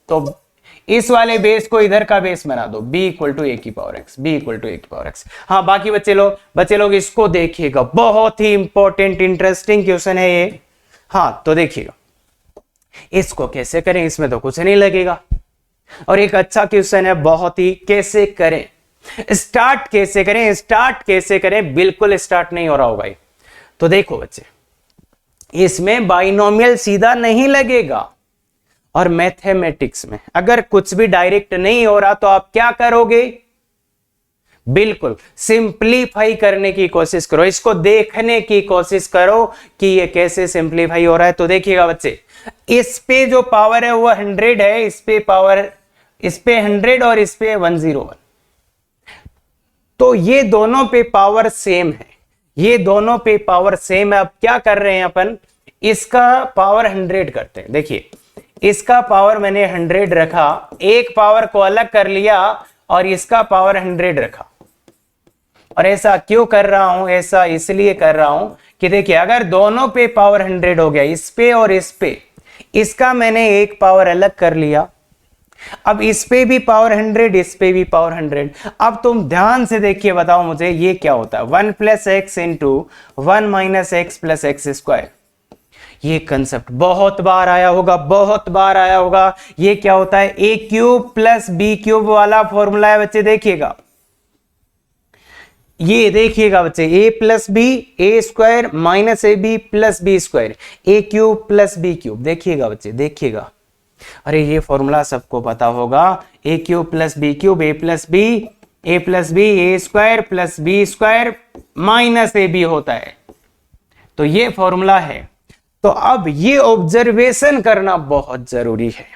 तो इस वाले बेस को इधर का बेस बना दो, b इक्वल टू a की power x, b equal to a की पावर x। हाँ बाकी बच्चे लोग इसको देखिएगा, बहुत ही इंपॉर्टेंट इंटरेस्टिंग क्वेश्चन है ये। हाँ तो देखिएगा इसको कैसे करें, इसमें तो कुछ नहीं लगेगा, और एक अच्छा क्वेश्चन है बहुत ही। कैसे करें, स्टार्ट कैसे करें, स्टार्ट कैसे करें, बिल्कुल स्टार्ट नहीं हो रहा होगा ये। तो देखो बच्चे, इसमें बाइनोमियल सीधा नहीं लगेगा, और मैथमेटिक्स में अगर कुछ भी डायरेक्ट नहीं हो रहा तो आप क्या करोगे, बिल्कुल सिंपलीफाई करने की कोशिश करो, इसको देखने की कोशिश करो कि ये कैसे सिंपलीफाई हो रहा है। तो देखिएगा बच्चे, इस पे जो पावर है वो 100 है, इस पे पावर, इस पे 100 और इस पे 101, तो ये दोनों पे पावर सेम है, ये दोनों पे पावर सेम है। अब क्या कर रहे हैं अपन, इसका पावर 100 करते हैं। देखिए इसका पावर मैंने 100 रखा, एक पावर को अलग कर लिया और इसका पावर 100 रखा। और ऐसा क्यों कर रहा हूं, ऐसा इसलिए कर रहा हूं कि देखिए अगर दोनों पे पावर 100 हो गया, इस पे और इस पे, इसका मैंने एक पावर अलग कर लिया, अब इस पे भी पावर 100, इस पे भी पावर 100। अब तुम ध्यान से देखिए, बताओ मुझे ये क्या होता है, 1 + x इंटू 1 - x + x² ये कंसेप्ट बहुत बार आया होगा, बहुत बार आया होगा। ये क्या होता है, A cube plus B cube वाला फॉर्मूला है बच्चे, देखिएगा ये, देखिएगा बच्चे, A plus B A square minus A B plus B square, A cube plus B cube, देखिएगा बच्चे, देखिएगा। अरे ये फॉर्मूला सबको पता होगा, A cube plus B cube A plus B A square plus B square minus A B होता है। तो ये फॉर्मूला है। तो अब ये ऑब्जर्वेशन करना बहुत जरूरी है।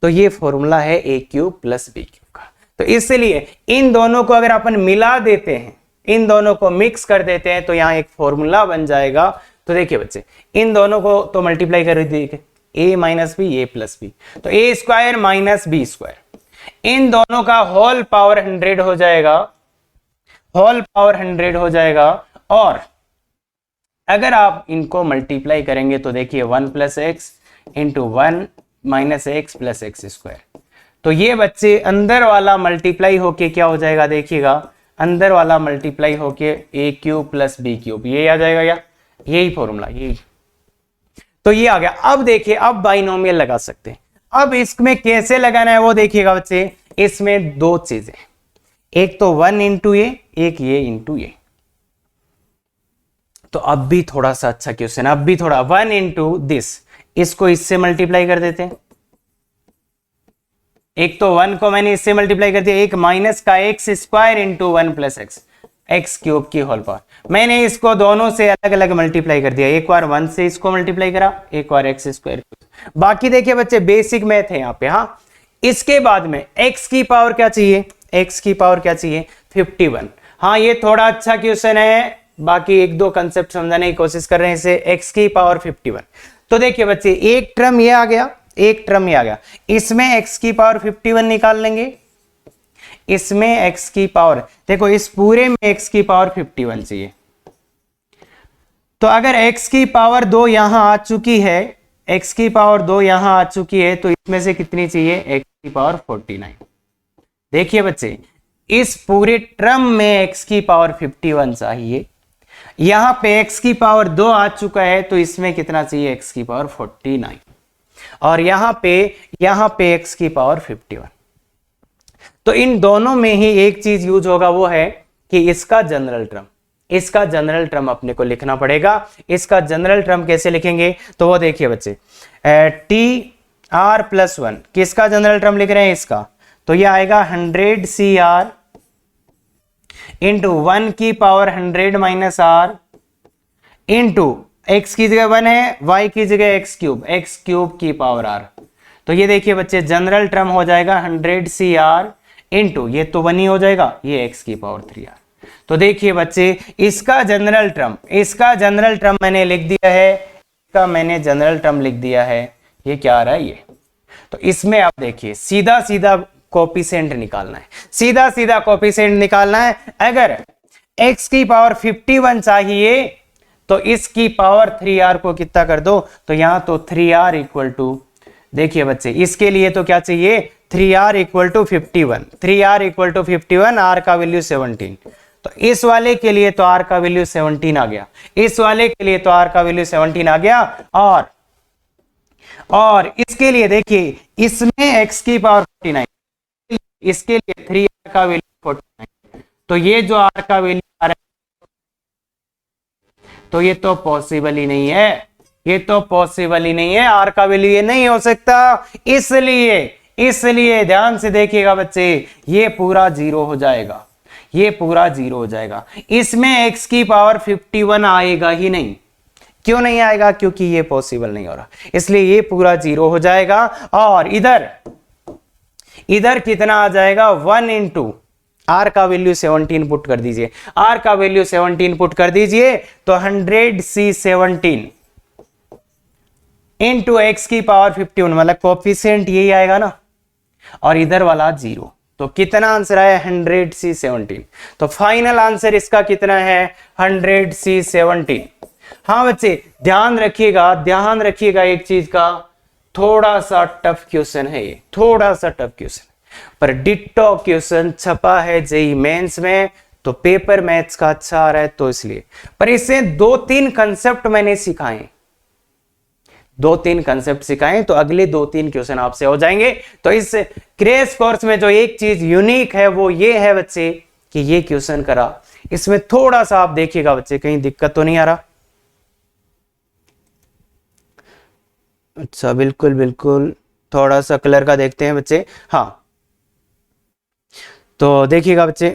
तो ये फॉर्मूला है A cube plus B cube का। तो इसलिए इन दोनों को अगर अपन मिला देते हैं, इन दोनों को मिक्स कर देते हैं, तो यहां एक फॉर्मूला बन जाएगा। तो देखिए बच्चे, इन दोनों को तो मल्टीप्लाई कर दीजिए, ए माइनस बी ए प्लस बी, तो ए स्क्वायर माइनस बी स्क्वायर, इन दोनों का होल पावर 100 हो जाएगा, होल पावर 100 हो जाएगा। और अगर आप इनको मल्टीप्लाई करेंगे तो देखिए 1 plus x into 1 minus x plus x square. तो ये बच्चे अंदर वाला मल्टीप्लाई होके क्या हो जाएगा, देखिएगा अंदर वाला मल्टीप्लाई होके ए क्यूब प्लस बी क्यूब, ये आ जाएगा या यही फॉर्मूला, यही। तो ये आ गया। अब देखिए, अब बाइनोमियल लगा सकते हैं। अब इसमें कैसे लगाना है वो देखिएगा बच्चे। इसमें दो चीजें, एक तो 1 इंटू ए, एक ये इंटू ए। तो अब भी थोड़ा सा अच्छा क्वेश्चन, अब भी थोड़ा 1 इंटू दिस, इसको इससे मल्टीप्लाई कर देते हैं। एक तो 1 को मैंने इससे मल्टीप्लाई कर दिया, एक माइनस का x square into 1 plus x, x cube की होल पावर। मैंने इसको दोनों से अलग अलग मल्टीप्लाई कर दिया, एक बार 1 से इसको मल्टीप्लाई करा, एक बार एक्स स्क्वायर। बाकी देखिए बच्चे, बेसिक मैथ है यहाँ पे। हाँ, इसके बाद में एक्स की पावर क्या चाहिए, एक्स की पावर क्या चाहिए, 51। हाँ, ये थोड़ा अच्छा क्वेश्चन है, बाकी एक दो कंसेप्ट समझाने की कोशिश कर रहे हैं इसे। एक्स की पावर 51। तो देखिए बच्चे, एक टर्म ये आ गया, एक टर्म ये आ गया, इसमें एक्स की पावर 51 निकाल लेंगे, इसमें एक्स की पावर, देखो इस पूरे में एक्स की पावर 51 चाहिए। तो अगर एक्स की पावर 2 यहां आ चुकी है, एक्स की पावर 2 यहां आ चुकी है, तो इसमें से कितनी चाहिए, एक्स की पावर 49। देखिए बच्चे, इस पूरे टर्म में एक्स की पावर 51 चाहिए, यहां पे एक्स की पावर 2 आ चुका है, तो इसमें कितना चाहिए, एक्स की पावर 49। और यहां पे एक्स की पावर 51। तो इन दोनों में ही एक चीज यूज होगा, वो है कि इसका जनरल टर्म अपने को लिखना पड़ेगा। इसका जनरल टर्म कैसे लिखेंगे, तो वो देखिए बच्चे, टी आर प्लस 1, किसका जनरल टर्म लिख रहे हैं, इसका। तो ये आएगा 100 सी आर इंटू 1 की power 100 minus are into x की जगह 1 है, y की जगह एक्स क्यूब की पावर r। तो ये देखिए बच्चे, जनरल टर्म हो जाएगा 100 सी आर इंटू, ये तो 1 ही हो जाएगा, ये x की पावर 3r। तो देखिए बच्चे, इसका जनरल टर्म मैंने लिख दिया है, इसका मैंने जनरल टर्म लिख दिया है। ये क्या आ रहा है, ये। तो इसमें आप देखिए, सीधा सीधा कोफिशिएंट निकालना है, सीधा सीधा कोफिशिएंट निकालना है। अगर x की पावर 51 चाहिए, तो इसकी पावर 3r को कितना कर दो, तो यहां तो 3r इक्वल टू, देखिए बच्चे, इसके लिए तो क्या चाहिए, 3r equal to 51, 3r equal to 51, r का वैल्यू 17। तो इस वाले के लिए तो r का वैल्यू 17 आ गया, इस वाले के लिए तो r का वैल्यू 17 आ गया। और इसके लिए देखिए, इसमें x की पावर 49, इसके लिए 3r का वैल्यू 49। तो ये जो r का वैल्यू आ रहा है, तो ये तो पॉसिबल ही नहीं है, ये तो पॉसिबल ही नहीं है, आर का वैल्यू ये नहीं हो सकता। इसलिए ध्यान से देखिएगा बच्चे, ये पूरा 0 हो जाएगा, ये पूरा 0 हो जाएगा। इसमें x की पावर 51 आएगा ही नहीं। क्यों नहीं आएगा, क्योंकि ये पॉसिबल नहीं हो रहा, इसलिए ये पूरा 0 हो जाएगा। और इधर कितना आ जाएगा, 1 इंटू आर का वैल्यू 17 पुट कर दीजिए, आर का वैल्यू 17 पुट कर दीजिए, तो 100 सी 17 इंटू एक्स की पावर 51, मतलब कोफिशिएंट यही आएगा ना, और इधर वाला 0। तो कितना आंसर आया, 100 सी 17। तो फाइनल आंसर इसका कितना है, 100 सी 17। हाँ बच्चे, ध्यान रखिएगा एक चीज का, थोड़ा सा टफ क्वेश्चन है ये, थोड़ा सा टफ क्वेश्चन, पर डिट्टो क्वेश्चन छपा है जेईई मेंस में, तो पेपर मैथ्स का अच्छा आ रहा है, तो इसलिए। पर इससे 2-3 कंसेप्ट मैंने सिखाए, 2-3 कंसेप्ट सिखाए तो अगले 2-3 क्वेश्चन आपसे हो जाएंगे। तो इस क्रैश कोर्स में जो एक चीज यूनिक है वो ये है बच्चे कि ये क्वेश्चन करा, इसमें थोड़ा सा आप देखिएगा बच्चे कहीं दिक्कत तो नहीं आ रहा। अच्छा बिल्कुल बिल्कुल, थोड़ा सा कलर का देखते हैं बच्चे। हाँ तो देखिएगा बच्चे,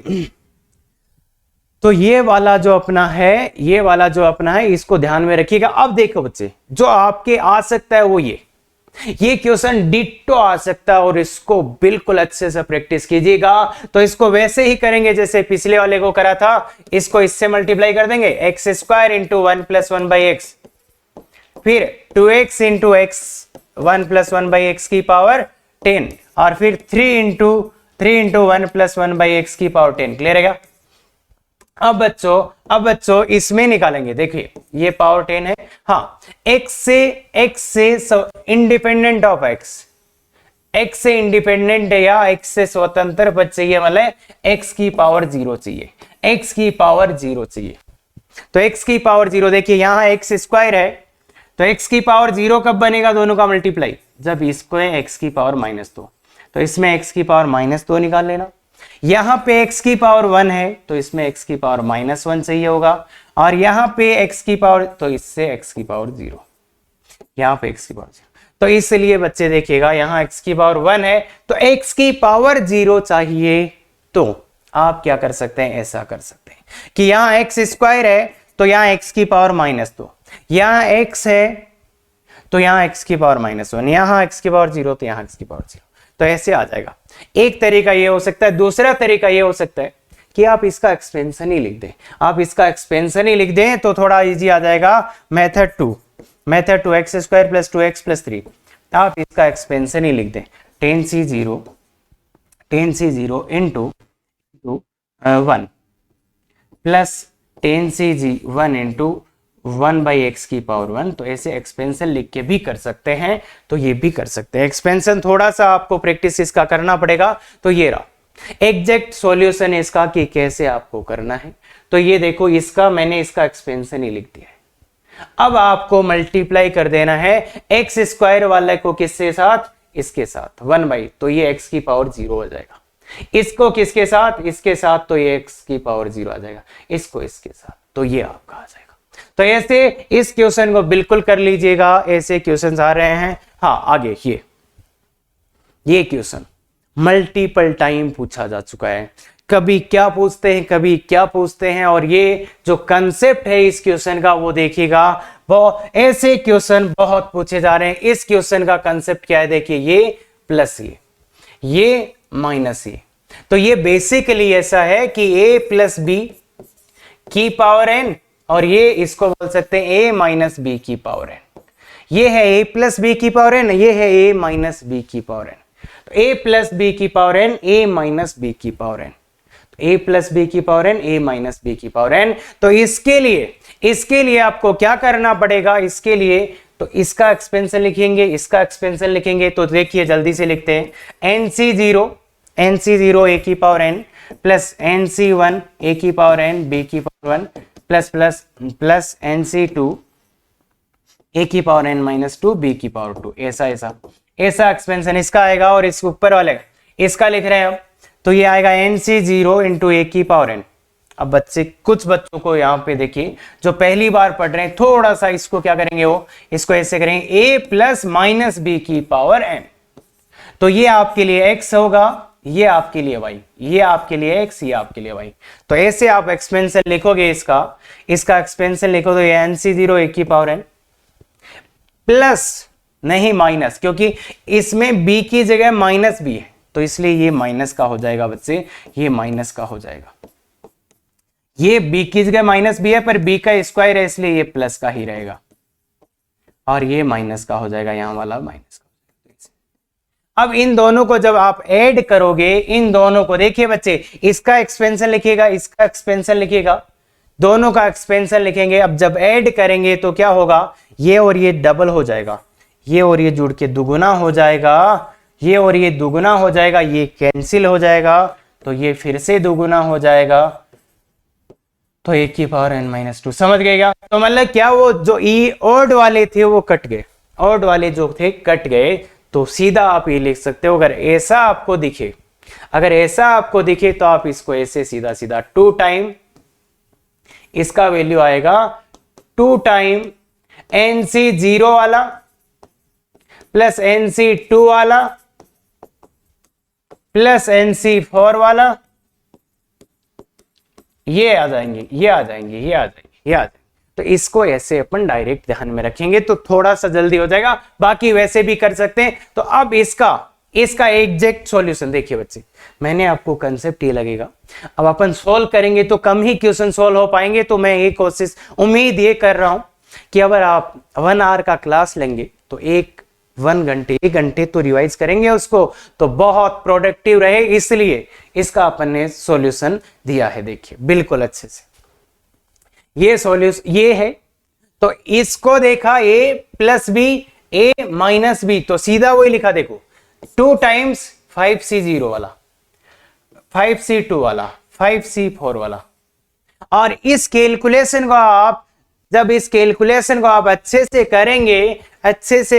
तो ये वाला जो अपना है, ये वाला जो अपना है इसको ध्यान में रखिएगा। अब देखो बच्चे, जो आपके आ सकता है वो ये क्वेश्चन डिट्टो आ सकता है और इसको बिल्कुल अच्छे से प्रैक्टिस कीजिएगा। तो इसको वैसे ही करेंगे जैसे पिछले वाले को करा था, इसको इससे मल्टीप्लाई कर देंगे, x square into 1 plus 1 by x, फिर 2x into x 1 plus 1 by x की पावर 10, और फिर 3 इंटू 1 प्लस 1 बाई एक्स की पावर 10। क्लियर है क्या? अब बच्चों इसमें निकालेंगे, देखिए ये पावर 10 है। हाँ, x से इंडिपेंडेंट ऑफ x से इंडिपेंडेंट है या x से स्वतंत्र पद चाहिए, मतलब x की पावर 0 चाहिए, x की पावर 0 चाहिए। तो x की पावर 0, देखिए यहां x स्क्वायर है, तो x की पावर 0 कब बनेगा? दोनों का मल्टीप्लाई, जब इसको है x की पावर -2, तो इसमें x की पावर -2 निकाल लेना। यहां पे x की पावर 1 है तो इसमें x की पावर -1 चाहिए होगा, और यहां पे x की पावर, तो इससे x की पावर 0, यहां पे x की पावर 0। तो इसलिए बच्चे देखिएगा यहां x की पावर 1 है तो x की पावर 0 चाहिए। तो आप क्या कर सकते हैं, ऐसा कर सकते हैं कि यहां x स्क्वायर है तो यहां x की पावर -2, यहां x है तो यहां x की पावर -1, यहां x की पावर 0 तो यहां x की पावर 0। तो ऐसे आ जाएगा। एक तरीका ये हो सकता है, दूसरा तरीका ये हो सकता है कि आप इसका एक्सपेंशन ही लिख दें। आप इसका एक्सपेंशन ही लिख दें तो थोड़ा इजी आ जाएगा। Method 2 x square plus 2x plus 3, आप इसका एक्सपेंशन ही लिख दें, 10c0 into 1 plus 10c1 into 1 by x की पावर 1। तो ऐसे एक्सपेंशन लिख के भी कर सकते हैं, तो ये भी कर सकते हैं। एक्सपेंशन थोड़ा सा आपको प्रैक्टिस इसका करना पड़ेगा। तो ये रहा एग्जैक्ट सॉल्यूशन इसका कि कैसे आपको करना है। तो ये देखो, इसका मैंने इसका एक्सपेंशन ही लिख दिया है। अब आपको मल्टीप्लाई कर देना है एक्स स्क्वायर वाले को किसके साथ, इसके साथ 1 बाई, तो ये एक्स की पावर 0 हो जाएगा। इसको किसके साथ, इसके साथ, तो ये एक्स की पावर 0 आ जाएगा। इसको इसके साथ, तो ये आपका आ जाएगा। तो ऐसे इस क्वेश्चन को बिल्कुल कर लीजिएगा, ऐसे क्वेश्चन आ रहे हैं। हाँ आगे ये क्वेश्चन मल्टीपल टाइम पूछा जा चुका है, कभी क्या पूछते हैं कभी क्या पूछते हैं, और ये जो कंसेप्ट है इस क्वेश्चन का वो देखिएगा, वो ऐसे क्वेश्चन बहुत पूछे जा रहे हैं। इस क्वेश्चन का कंसेप्ट क्या है, देखिए ये प्लस ये माइनस ये, तो ये बेसिकली ऐसा है कि a प्लस बी की पावर n, और ये इसको बोल सकते हैं a माइनस बी की पावर n। ये है a प्लस बी की पावर n, ये है a माइनस बी की पावर n। तो a प्लस बी की power n, a minus b की पावर n, तो a प्लस बी की power n, a minus b की पावर n। तो इसके लिए आपको क्या करना पड़ेगा, इसके लिए तो इसका एक्सपेंशन लिखेंगे, इसका एक्सपेंशन लिखेंगे। तो देखिए जल्दी से लिखते हैं, nc0 a की power n plus nc1 a की पावर n b की पावर 1 प्लस nc2 a की पावर n माइनस 2 b की पावर 2। ऐसा एक्सपेंशन इसका आएगा, और इस ऊपर वाले इसका लिख रहे हैं हम, तो ये आएगा nc0 इंटू a की पावर n। अब कुछ बच्चों को यहाँ पे देखिए जो पहली बार पढ़ रहे हैं, थोड़ा सा इसको क्या करेंगे, वो इसको ऐसे करेंगे a प्लस माइनस बी की पावर n। तो ये आपके लिए x होगा, ये आपके लिए y, ये आपके लिए x, ये आपके लिए y। तो ऐसे आप एक्सपेंशन लिखोगे, इसका एक्सपेंशन लिखो तो ये nc0 a की पावर n प्लस नहीं माइनस, क्योंकि इसमें b की जगह माइनस b है तो इसलिए ये माइनस का हो जाएगा बच्चे, ये माइनस का हो जाएगा। ये b की जगह माइनस b है पर b का स्क्वायर है इसलिए ये प्लस का ही रहेगा, और ये माइनस का हो जाएगा, यहां वाला माइनस का। अब इन दोनों को जब आप ऐड करोगे, इन दोनों को देखिए बच्चे, इसका एक्सपेंशन लिखिएगा, इसका एक्सपेंशन लिखिएगा, दोनों का एक्सपेंशन लिखेंगे। अब जब ऐड करेंगे तो क्या होगा, ये और ये डबल हो जाएगा, ये और ये जुड़ के दुगुना हो जाएगा, ये और ये दुगुना हो जाएगा, ये कैंसिल हो जाएगा, तो ये फिर से दुगुना हो जाएगा, तो a की पावर n माइनस 2। समझ गए क्या? तो मतलब क्या, वो जो ई ऑड वाले थे वो कट गए, ऑड वाले जो थे कट गए, तो सीधा आप ये लिख सकते हो। अगर ऐसा आपको दिखे, अगर ऐसा आपको दिखे तो आप इसको ऐसे सीधा सीधा 2 टाइम, इसका वैल्यू आएगा 2 टाइम NC0 वाला प्लस NC2 वाला प्लस NC4 वाला, ये आ जाएंगे, ये आ जाएंगे, ये आ जाएंगे, ये आ जाएंगे। तो इसको ऐसे अपन डायरेक्ट ध्यान में रखेंगे तो थोड़ा सा जल्दी हो जाएगा, बाकी वैसे भी कर सकते हैं। तो अब इसका एग्जैक्ट सॉल्यूशन देखिए बच्चे, मैंने आपको कंसेप्ट ये लगेगा, अब अपन सोल्व करेंगे तो कम ही क्वेश्चन सोल्व हो पाएंगे। तो मैं ये कोशिश, उम्मीद ये कर रहा हूं कि अगर आप 1 आवर का क्लास लेंगे तो 1 घंटे तो रिवाइज करेंगे उसको, तो बहुत प्रोडक्टिव रहे, इसलिए इसका अपन ने सॉल्यूशन दिया है। देखिए बिल्कुल अच्छे से ये सॉल्यूशन ये है, तो इसको देखा a plus b a minus b, तो सीधा वही लिखा देखो 2 टाइम्स 5C0 वाला, 5C2 वाला, 5C4 वाला। और इस कैलकुलेशन को आप, जब इस कैलकुलेशन को आप अच्छे से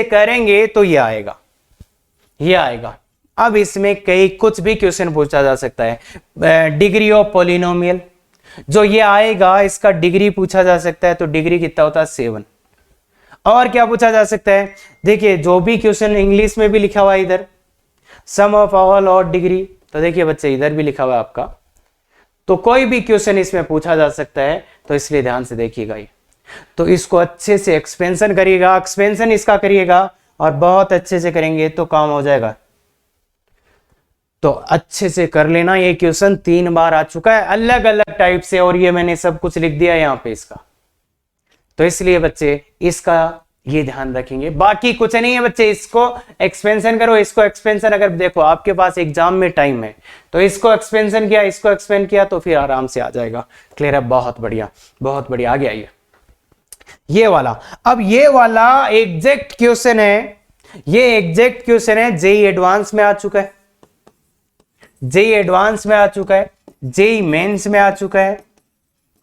करेंगे तो ये आएगा, ये आएगा। अब इसमें कुछ भी क्वेश्चन पूछा जा सकता है। डिग्री ऑफ पॉलिनोमियल जो ये आएगा, इसका डिग्री पूछा जा सकता है, तो डिग्री कितना होता है 7। और क्या पूछा जा सकता है, देखिए जो भी क्वेश्चन इंग्लिश में भी लिखा हुआ है इधर, सम ऑफ ऑल और डिग्री, तो देखिए बच्चे इधर भी लिखा हुआ है आपका, तो कोई भी क्वेश्चन इसमें पूछा जा सकता है, तो इसलिए ध्यान से देखिएगा ये। तो इसको अच्छे से एक्सपेंशन करिएगा, एक्सपेंशन इसका करिएगा और बहुत अच्छे से करेंगे तो काम हो जाएगा। तो अच्छे से कर लेना, ये क्वेश्चन 3 बार आ चुका है अलग अलग टाइप से, और ये मैंने सब कुछ लिख दिया यहाँ पे इसका, तो इसलिए बच्चे इसका ये ध्यान रखेंगे। बाकी कुछ नहीं है बच्चे, इसको एक्सपेंशन करो, इसको एक्सपेंशन, अगर देखो आपके पास एग्जाम में टाइम है तो इसको एक्सपेंशन किया, इसको एक्सपेंड किया, तो फिर आराम से आ जाएगा। क्लियर है? बहुत बढ़िया, बहुत बढ़िया। आगे आइए, ये वाला, अब ये वाला एग्जैक्ट क्वेश्चन है, ये एग्जैक्ट क्वेश्चन है, जेई एडवांस में आ चुका है, जेई एडवांस में आ चुका है, जेई मेंस में आ चुका है,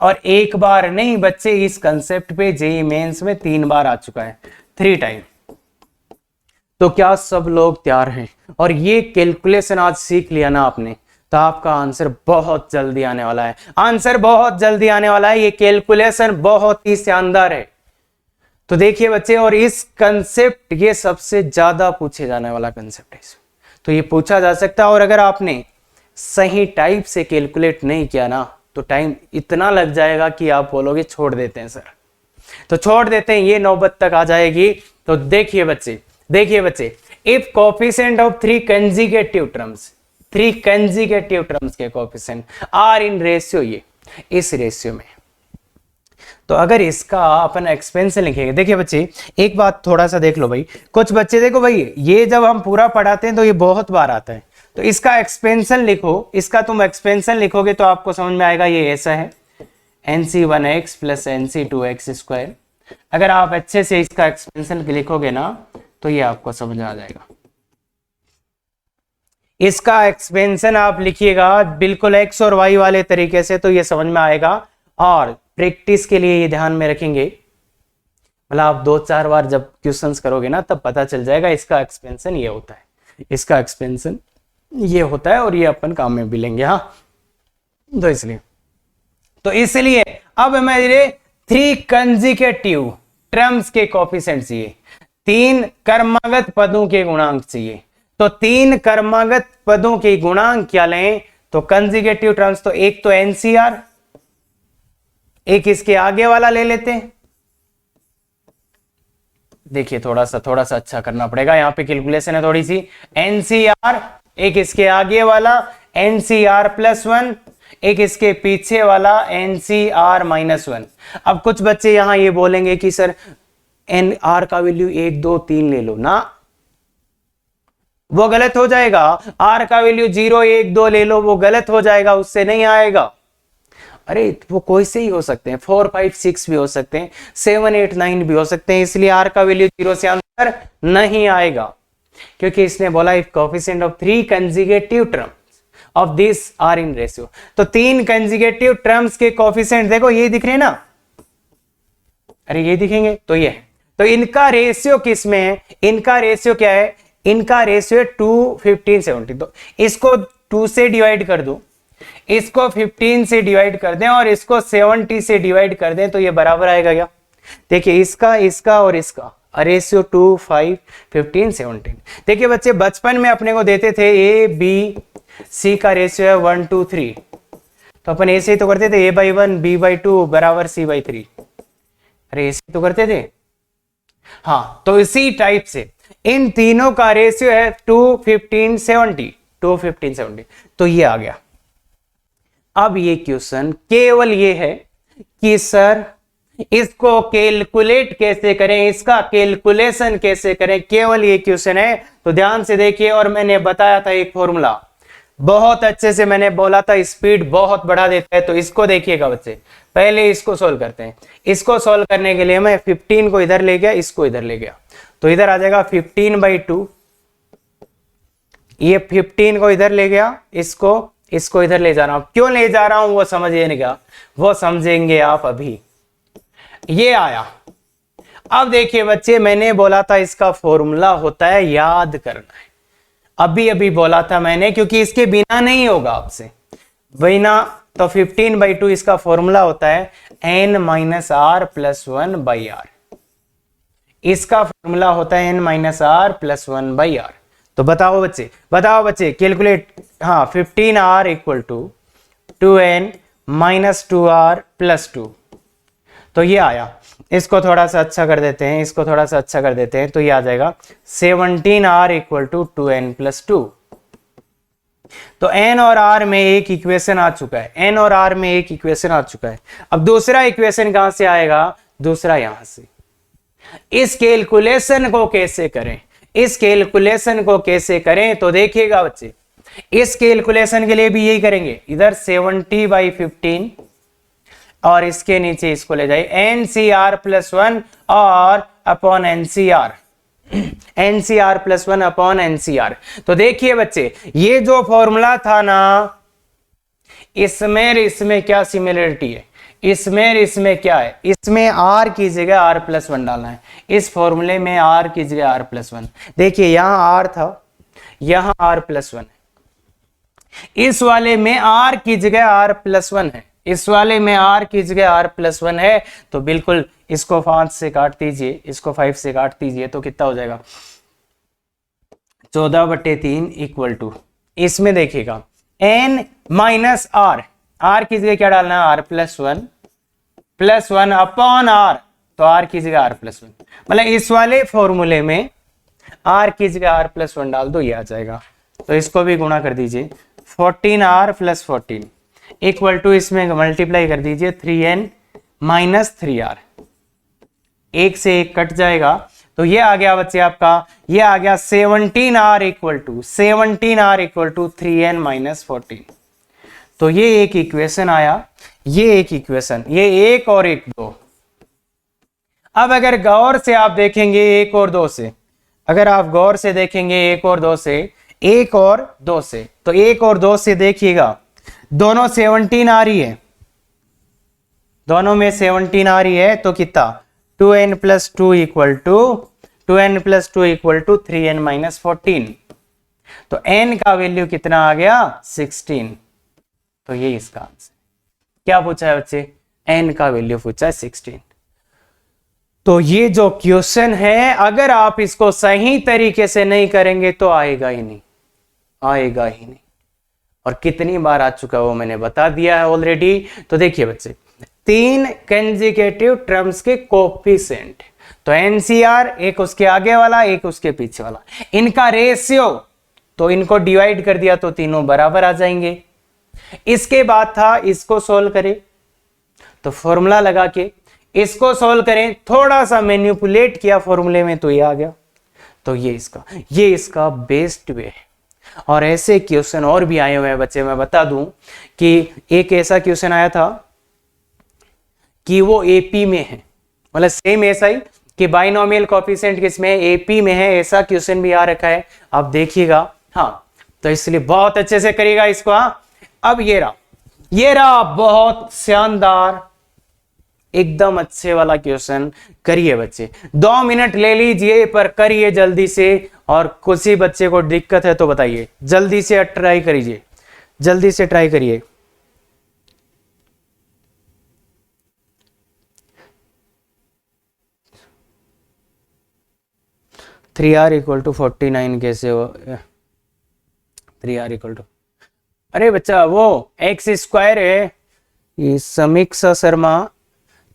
और एक बार नहीं बच्चे, इस कंसेप्ट पे जेई मेंस में 3 बार आ चुका है, 3 टाइम। तो क्या सब लोग तैयार हैं? और ये कैलकुलेशन आज सीख लिया ना आपने, तो आपका आंसर बहुत जल्दी आने वाला है, आंसर बहुत जल्दी आने वाला है। ये कैलकुलेशन बहुत ही शानदार है। तो देखिए बच्चे, और इस कंसेप्ट, ये सबसे ज्यादा पूछे जाने वाला कंसेप्ट है, तो ये पूछा जा सकता है। और अगर आपने सही टाइप से कैलकुलेट नहीं किया ना, तो टाइम इतना लग जाएगा कि आप बोलोगे छोड़ देते हैं सर, तो छोड़ देते हैं, ये नौबत तक आ जाएगी। तो देखिए बच्चे, देखिए बच्चे, if coefficient of 3 conjugative terms, 3 conjugative terms के कोफिशिएंट आर इन रेशियो, ये इस रेशियो में, तो अगर इसका अपन एक्सपेंशन लिखेंगे, देखिए बच्चे एक बात थोड़ा सा देख लो भाई, कुछ बच्चे देखो भाई, ये जब हम पूरा पढ़ाते हैं तो ये बहुत बार आता है, तो इसका एक्सपेंशन लिखो, इसका तुम एक्सपेंशन लिखोगे तो आपको समझ में आएगा, ये ऐसा है NC1x प्लस NC2x स्क्वायर। अगर आप अच्छे से इसका एक्सपेंशन लिखोगे ना, तो ये आपको समझ आ जाएगा। इसका एक्सपेंशन आप लिखिएगा बिल्कुल x और y वाले तरीके से, तो ये समझ में आएगा। और प्रैक्टिस के लिए ये ध्यान में रखेंगे, मतलब आप 2-4 बार जब क्वेश्चंस करोगे ना, तब पता चल जाएगा इसका एक्सपेंशन ये होता है, इसका एक्सपेंशन ये होता है, और ये अपन काम में भी लेंगे। हाँ, तो इसलिए अब हमें 3 कंजुगेटिव टर्म्स के कोफिशिएंट चाहिए, 3 कर्मगत पदों के गुणांक चाहिए। तो 3 कर्मगत पदों के गुणांक क्या लें, तो कंजुगेटिव टर्म्स, तो एक तो NCR, एक इसके आगे वाला ले लेते हैं। देखिए थोड़ा सा अच्छा करना पड़ेगा, यहां पे कैलकुलेशन है थोड़ी सी। NCR, एक इसके आगे वाला NCR प्लस 1, एक इसके पीछे वाला NCR माइनस 1। अब कुछ बच्चे यहां ये बोलेंगे कि सर NR का वैल्यू 1, 2, 3 ले लो ना, वो गलत हो जाएगा। R का वैल्यू 0, 1, 2 ले लो, वो गलत हो जाएगा, उससे नहीं आएगा। अरे वो कोई से ही हो सकते हैं, 4, 5, 6 भी हो सकते हैं, 7, 8, 9 भी हो सकते हैं, इसलिए R का वैल्यू 0 से आंसर नहीं आएगा, क्योंकि इसने बोला if coefficient of 3 conjugative terms of this are in ratio. तो 3 कंजुगेटिव टर्म्स के कोफिशिएंट देखो ये दिख रहे हैं ना, अरे ये दिखेंगे, तो ये तो इनका रेशियो किस में है, इनका रेशियो क्या है, इनका रेशियो 2 15 70। तो इसको 2 से डिवाइड कर दो, इसको 15 से डिवाइड कर दें और इसको 70 से डिवाइड कर दें, तो ये बराबर आएगा क्या, देखिए इसका इसका और इसका रेशियो 2 5 15 17। देखिए बच्चे बचपन में अपने को देते थे ए बी सी का रेशियो है 1 2 3, तो अपन ऐसे ही तो करते थे a/1 b/2 बराबर c/3, अरे ऐसे तो करते थे। हाँ, तो इसी टाइप से इन तीनों का रेशियो है 2 15 70, 2 15 70, तो ये आ गया। अब ये क्वेश्चन केवल ये है कि सर इसको कैलकुलेट कैसे करें, इसका कैलकुलेशन कैसे करें, केवल ये क्वेश्चन है। तो ध्यान से देखिए, और मैंने बताया था एक फॉर्मूला, बहुत अच्छे से मैंने बोला था, स्पीड बहुत बढ़ा देता है। तो इसको देखिएगा बच्चे, पहले इसको सोल्व करते हैं। इसको सोल्व करने के लिए मैं 15 को इधर ले गया, इसको इधर ले गया, तो इधर आ जाएगा 15/2, ये 15 को इधर ले गया, इसको इधर ले जा रहा हूं। क्यों ले जा रहा हूं वो समझिएगा, वो समझेंगे आप अभी। ये आया। अब देखिए बच्चे, मैंने बोला था इसका फॉर्मूला होता है, याद करना है, अभी अभी बोला था मैंने, क्योंकि इसके बिना नहीं होगा आपसे बिना। तो 15/2 इसका फॉर्मूला होता है n-r+1/r, इसका फॉर्मूला होता है n-r+1/r। तो बताओ बच्चे कैलकुलेट। हाँ, 15r = 2n-2r+2, तो ये आया। इसको थोड़ा सा अच्छा कर देते हैं, इसको थोड़ा सा अच्छा कर देते हैं, तो ये आ जाएगा 17r = 2n+2। तो n और r में एक इक्वेशन आ चुका है, n और r में एक इक्वेशन आ चुका है। अब दूसरा इक्वेशन कहां से आएगा, दूसरा यहां से। इस कैलकुलेशन को कैसे करें, इस कैलकुलेशन को कैसे करें, तो देखिएगा बच्चे, इस कैलकुलेशन के लिए भी यही करेंगे। इधर 70/15 और इसके नीचे इसको ले जाइए NCR+1 और upon NCR, NCR+1 upon NCR। तो देखिए बच्चे, ये जो फॉर्मूला था ना, इसमें क्या सिमिलरिटी है, इसमें क्या है, इसमें r की जगह r+1 डालना है। इस फॉर्मूले में r की जगह r+1, देखिए यहां r था, यहां r+1 है, इस वाले में r की जगह r+1 है, इस वाले में r की जगह r+1 है। तो बिल्कुल इसको 5 से काट दीजिए, इसको 5 से काट दीजिए, तो कितना हो जाएगा 14/3 = इसमें देखिएगा n - r, r की जगह क्या डालना है, r+1 अपॉन r, तो r की जगह r+1, मतलब इस वाले फॉर्मूले में r की जगह r+1 डाल दो, ये आ जाएगा। तो इसको भी गुणा कर दीजिए, 14r + 14 = इसमें मल्टीप्लाई कर दीजिए 3n - 3r, एक से एक कट जाएगा, तो ये आ गया बच्चे आपका, ये आ गया 17r = 3n - 14। तो ये एक इक्वेशन आया, ये एक इक्वेशन, ये एक और एक दो। अब अगर गौर से आप देखेंगे एक और दो से, अगर आप गौर से देखेंगे एक और दो से, एक और दो से, तो एक और दो से देखिएगा, दोनों 17 आ रही है, दोनों में 17 आ रही है, तो कितना 2n + 2 = 3n - 14। तो n का वैल्यू कितना आ गया 16। तो ये इसका आंसर। क्या पूछा है बच्चे, n का वैल्यू पूछा है 16। तो ये जो क्वेश्चन है, अगर आप इसको सही तरीके से नहीं करेंगे तो आएगा ही नहीं, आएगा ही नहीं। और कितनी बार आ चुका है वो मैंने बता दिया है ऑलरेडी। तो देखिए बच्चे, 3 कंसेक्यूटिव टर्म्स के कोफिशिएंट, तो NCR एक उसके आगे वाला, एक उसके पीछे वाला, इनका रेशियो, तो इनको डिवाइड कर दिया तो तीनों बराबर आ जाएंगे। इसके बाद था इसको सोल्व करें, तो फॉर्मूला लगा के इसको सोल्व करें, थोड़ा सा मैनिपुलेट किया फॉर्मूले में, तो ये आ गया। तो ये इसका बेस्ट वे है। और ऐसे क्वेश्चन और भी आए हुए हैं बच्चे, मैं बता दूं कि एक ऐसा क्वेश्चन आया था कि वो एपी में है, मतलब सेम ऐसा ही कि बाइनोमियल कोएफिशिएंट किसमें है, एपी में है, ऐसा क्वेश्चन भी आ रखा है, आप देखिएगा। हाँ, तो इसलिए बहुत अच्छे से करिएगा इसको। हाँ, अब ये रहा बहुत शानदार एकदम अच्छे वाला क्वेश्चन करिए बच्चे, 2 मिनट ले लीजिए पर करिए जल्दी से। और किसी बच्चे को दिक्कत है तो बताइए, जल्दी से ट्राई करिए, जल्दी से ट्राई करिए। थ्री आर इक्वल टू 49 कैसे हो? 3r इक्वल टू, अरे बच्चा वो एक्स स्क्वायर है, ये समीक्षा शर्मा।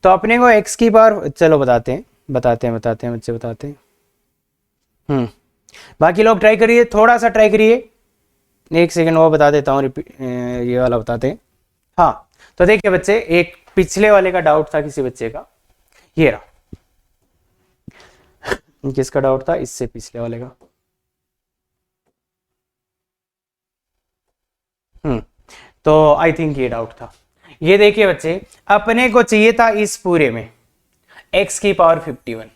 तो अपने को x की पावर, चलो बताते हैं बच्चे बताते हैं। बाकी लोग ट्राई करिए, थोड़ा सा ट्राई करिए, 1 सेकंड वो बता देता हूँ, ये वाला बताते हैं। हाँ तो देखिए बच्चे, एक पिछले वाले का डाउट था किसी बच्चे का, ये रहा। किसका डाउट था? इससे पिछले वाले का। तो आई थिंक ये डाउट था। ये देखिए बच्चे, अपने को चाहिए था इस पूरे में x की पावर 51,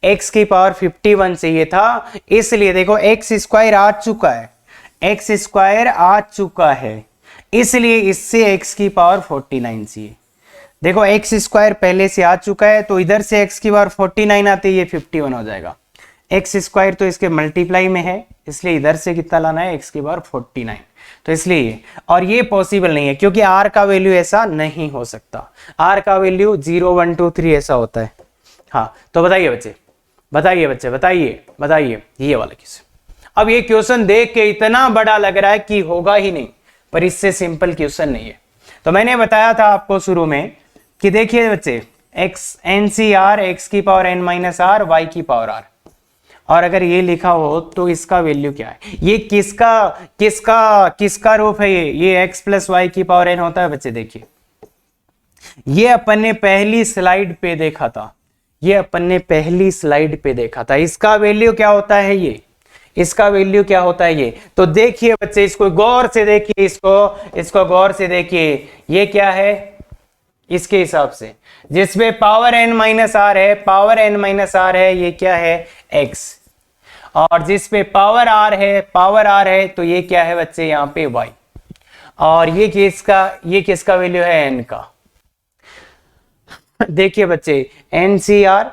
x की पावर 51 चाहिए था, इसलिए देखो x स्क्वायर आ चुका है, x स्क्वायर आ चुका है, इसलिए इससे x की पावर 49 चाहिए। देखो x स्क्वायर पहले से आ चुका है, तो इधर से x की पावर 49 आते ये 51 हो जाएगा। x स्क्वायर तो इसके मल्टीप्लाई में है, इसलिए इधर से कितना लाना है? x की पावर 49। तो इसलिए, और ये पॉसिबल नहीं है क्योंकि r का वैल्यू ऐसा नहीं हो सकता, r का वैल्यू 0 1 2 3 ऐसा होता है। हाँ तो बताइए बच्चे, बताइए ये वाला क्वेश्चन। अब ये क्वेश्चन देख के इतना बड़ा लग रहा है कि होगा ही नहीं, पर इससे सिंपल क्वेश्चन नहीं है। तो मैंने बताया था आपको शुरू में कि देखिए बच्चे, NCR x की power n minus r y की पावर r, और अगर ये लिखा हो तो इसका वैल्यू क्या है? ये किसका रूप है? ये x प्लस वाई की पावर n होता है बच्चे। देखिए ये अपन ने पहली स्लाइड पे देखा था, इसका वैल्यू क्या होता है? इसका वैल्यू क्या होता है? ये तो देखिए बच्चे, इसको गौर से देखिए, इसको गौर से देखिए, ये क्या है? इसके हिसाब से जिसमें पावर n माइनस आर है, ये क्या है? x। और जिसपे पावर r है तो ये क्या है बच्चे? यहाँ पे y। और ये किसका वैल्यू है? n का। देखिए बच्चे, NCR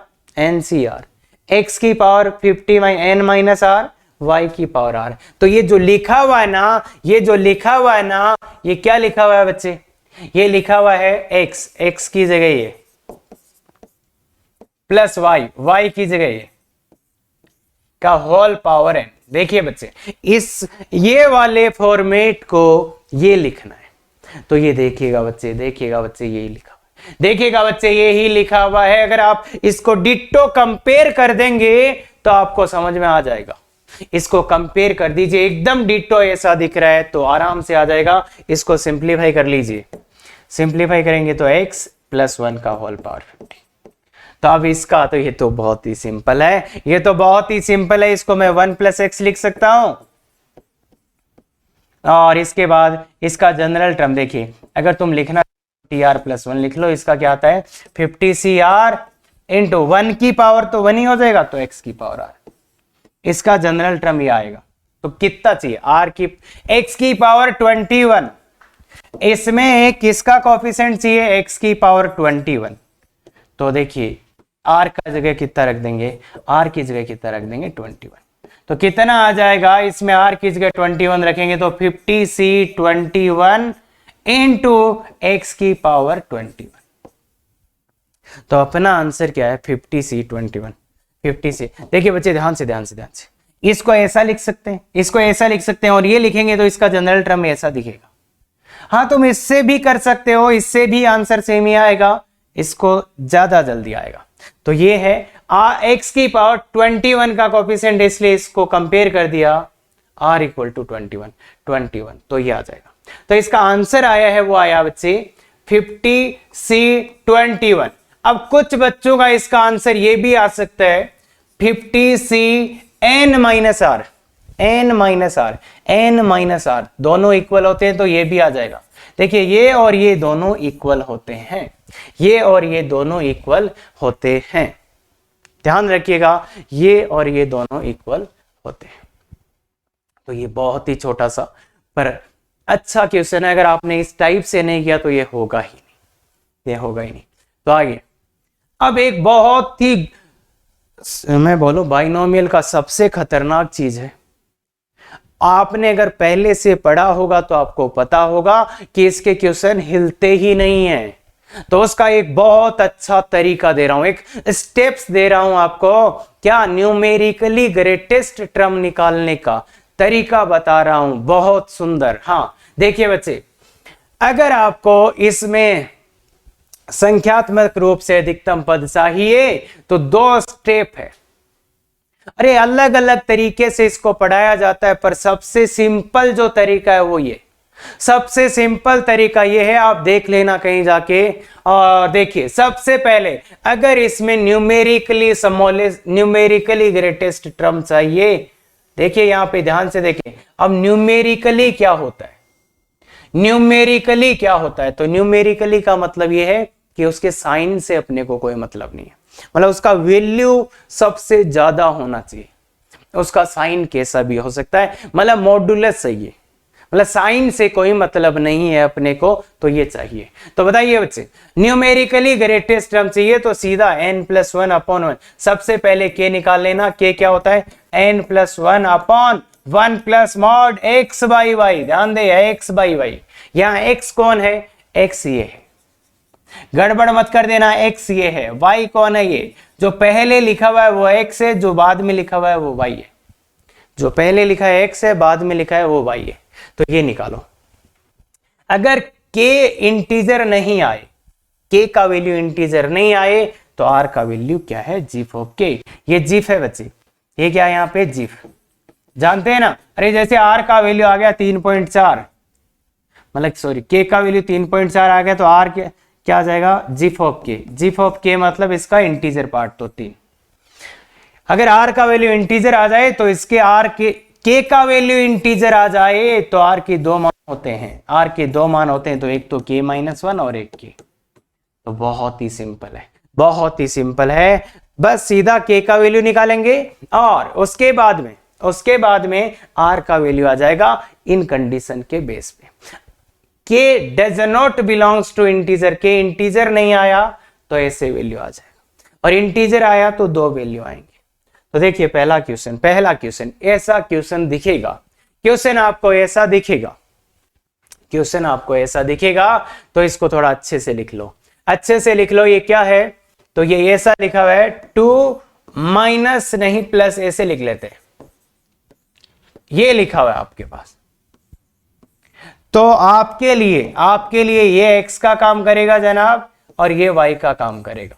x की power 50 n minus r, y की पावर r। तो ये जो लिखा हुआ है ना, ये क्या लिखा हुआ है बच्चे? ये लिखा हुआ है x की जगह ये, प्लस y की जगह ये का होल पावर n। देखिए बच्चे, ये वाले फॉर्मेट को ये लिखना है, तो ये देखिएगा बच्चे, यही लिखा हुआ है, यही लिखा हुआ है। अगर आप इसको डिट्टो कंपेयर कर देंगे तो आपको समझ में आ जाएगा। इसको कंपेयर कर दीजिए, एकदम डिट्टो ऐसा दिख रहा है तो आराम से आ जाएगा। इसको सिंप्लीफाई कर लीजिए, सिंप्लीफाई करेंगे तो x प्लस 1 का होल पावर 50। तो अब इसका तो ये तो बहुत ही सिंपल है, इसको मैं 1 प्लस एक्स लिख सकता हूं। और इसके बाद इसका जनरल टर्म देखिए, अगर तुम लिखना TR प्लस 1 लिख लो, इसका क्या आता है? 50CR इंटू 1 की पावर तो 1 ही हो जाएगा, तो x की पावर r। इसका जनरल टर्म ये आएगा। तो कितना चाहिए? x की पावर 21, इसमें किसका कोफिशिएंट चाहिए? x की पावर 21। तो देखिए r का जगह कितना रख देंगे? 21। तो कितना आ जाएगा? इसमें r की जगह 21 रखेंगे तो 50C21 इंटू x की पावर 21। तो अपना आंसर क्या है? 50C21। देखिए बच्चे, ध्यान से इसको ऐसा लिख सकते हैं, और ये लिखेंगे तो इसका जनरल टर्म ऐसा दिखेगा। हाँ तुम इससे भी कर सकते हो, इससे भी आंसर सेम ही आएगा, इसको ज्यादा जल्दी आएगा। तो ये है x की पावर 21 का कोफिशिएंट, इसलिए इसको कंपेयर कर दिया, r इक्वल टू 21, तो ये आ जाएगा। तो इसका आंसर आया है, वो आया बच्चे 50C21। अब कुछ बच्चों का इसका आंसर ये भी आ सकता है 50CN माइनस आर, दोनों इक्वल होते हैं तो ये भी आ जाएगा। देखिए ये और ये दोनों इक्वल होते हैं, ध्यान रखिएगा, ये और ये दोनों इक्वल होते हैं। तो ये बहुत ही छोटा सा पर अच्छा क्वेश्चन है, अगर आपने इस टाइप से नहीं किया तो ये होगा ही नहीं। तो आगे अब एक बहुत ही, मैं बोलूं बाइनोमियल का सबसे खतरनाक चीज है, आपने अगर पहले से पढ़ा होगा तो आपको पता होगा कि इसके क्वेश्चन हिलते ही नहीं है। तो उसका एक बहुत अच्छा तरीका दे रहा हूं, एक स्टेप्स दे रहा हूं आपको, क्या न्यूमेरिकली ग्रेटेस्ट टर्म निकालने का तरीका बता रहा हूं, बहुत सुंदर। हाँ देखिए बच्चे, अगर आपको इसमें संख्यात्मक रूप से अधिकतम पद चाहिए तो 2 स्टेप है। अरे अलग अलग तरीके से इसको पढ़ाया जाता है, पर सबसे सिंपल जो तरीका है वो ये, सबसे सिंपल तरीका ये है, आप देख लेना कहीं जाके। और देखिए सबसे पहले अगर इसमें numerically smallest, numerically greatest term चाहिए, देखिए यहां पे ध्यान से देखिए, अब न्यूमेरिकली क्या होता है, न्यूमेरिकली क्या होता है, तो न्यूमेरिकली का मतलब यह है कि उसके साइन से अपने को कोई मतलब नहीं है, मतलब उसका वैल्यू सबसे ज्यादा होना चाहिए, उसका साइन कैसा भी हो सकता है, मतलब मॉडुलस चाहिए, मतलब साइन से कोई मतलब नहीं है अपने को, तो ये चाहिए। तो बताइए बच्चे, न्यूमेरिकली ग्रेटेस्ट टर्म चाहिए तो सीधा n+1/1, सबसे पहले k निकाल लेना, k क्या होता है, n+1/1 प्लस मॉड x/y, ध्यान दे x/y, यहां x कौन है, x ये है, गड़बड़ मत कर देना, x ये है, y कौन है, ये जो पहले लिखा हुआ है वो x है, जो बाद में लिखा हुआ है वो y है, जो पहले लिखा है x है, बाद में लिखा है वो y है। तो ये निकालो, अगर k इंटीजर नहीं आए, k का वैल्यू इंटीजर नहीं आए तो r का वैल्यू क्या है, जीफ ऑफ k, ये जीफ है बच्चे, ये क्या है यहाँ पे जीफ, जानते हैं ना। अरे जैसे r का वैल्यू आ गया 3.4, मतलब सॉरी k का वैल्यू 3.4 आ गया, तो r क्या आ जाएगा, GIF of k, GIF of k मतलब इसका इंटीजर पार्ट तो 3, अगर r का वैल्यू इंटीजर आ जाए तो इसके r के k का वैल्यू इंटीजर आ जाए तो r के 2 मान होते हैं, r के 2 मान होते हैं, तो एक तो k-1 और एक k, तो बहुत ही सिंपल है, बहुत ही सिंपल है, बस सीधा k का वैल्यू निकालेंगे और उसके बाद में r का वैल्यू आ जाएगा इन कंडीशन के बेस पे। k does not belongs to integer, k integer नहीं आया तो ऐसे वैल्यू आ जाएगा, और इंटीजर आया तो 2 वैल्यू आएंगे। तो देखिए पहला क्वेश्चन ऐसा क्वेश्चन दिखेगा, क्वेश्चन आपको ऐसा दिखेगा, तो इसको थोड़ा अच्छे से लिख लो, ये क्या है, तो ये ऐसा लिखा हुआ है 2 माइनस नहीं प्लस, ऐसे लिख लेते हैं, ये लिखा हुआ है आपके पास, तो आपके लिए ये x का काम करेगा जनाब और ये y का काम करेगा,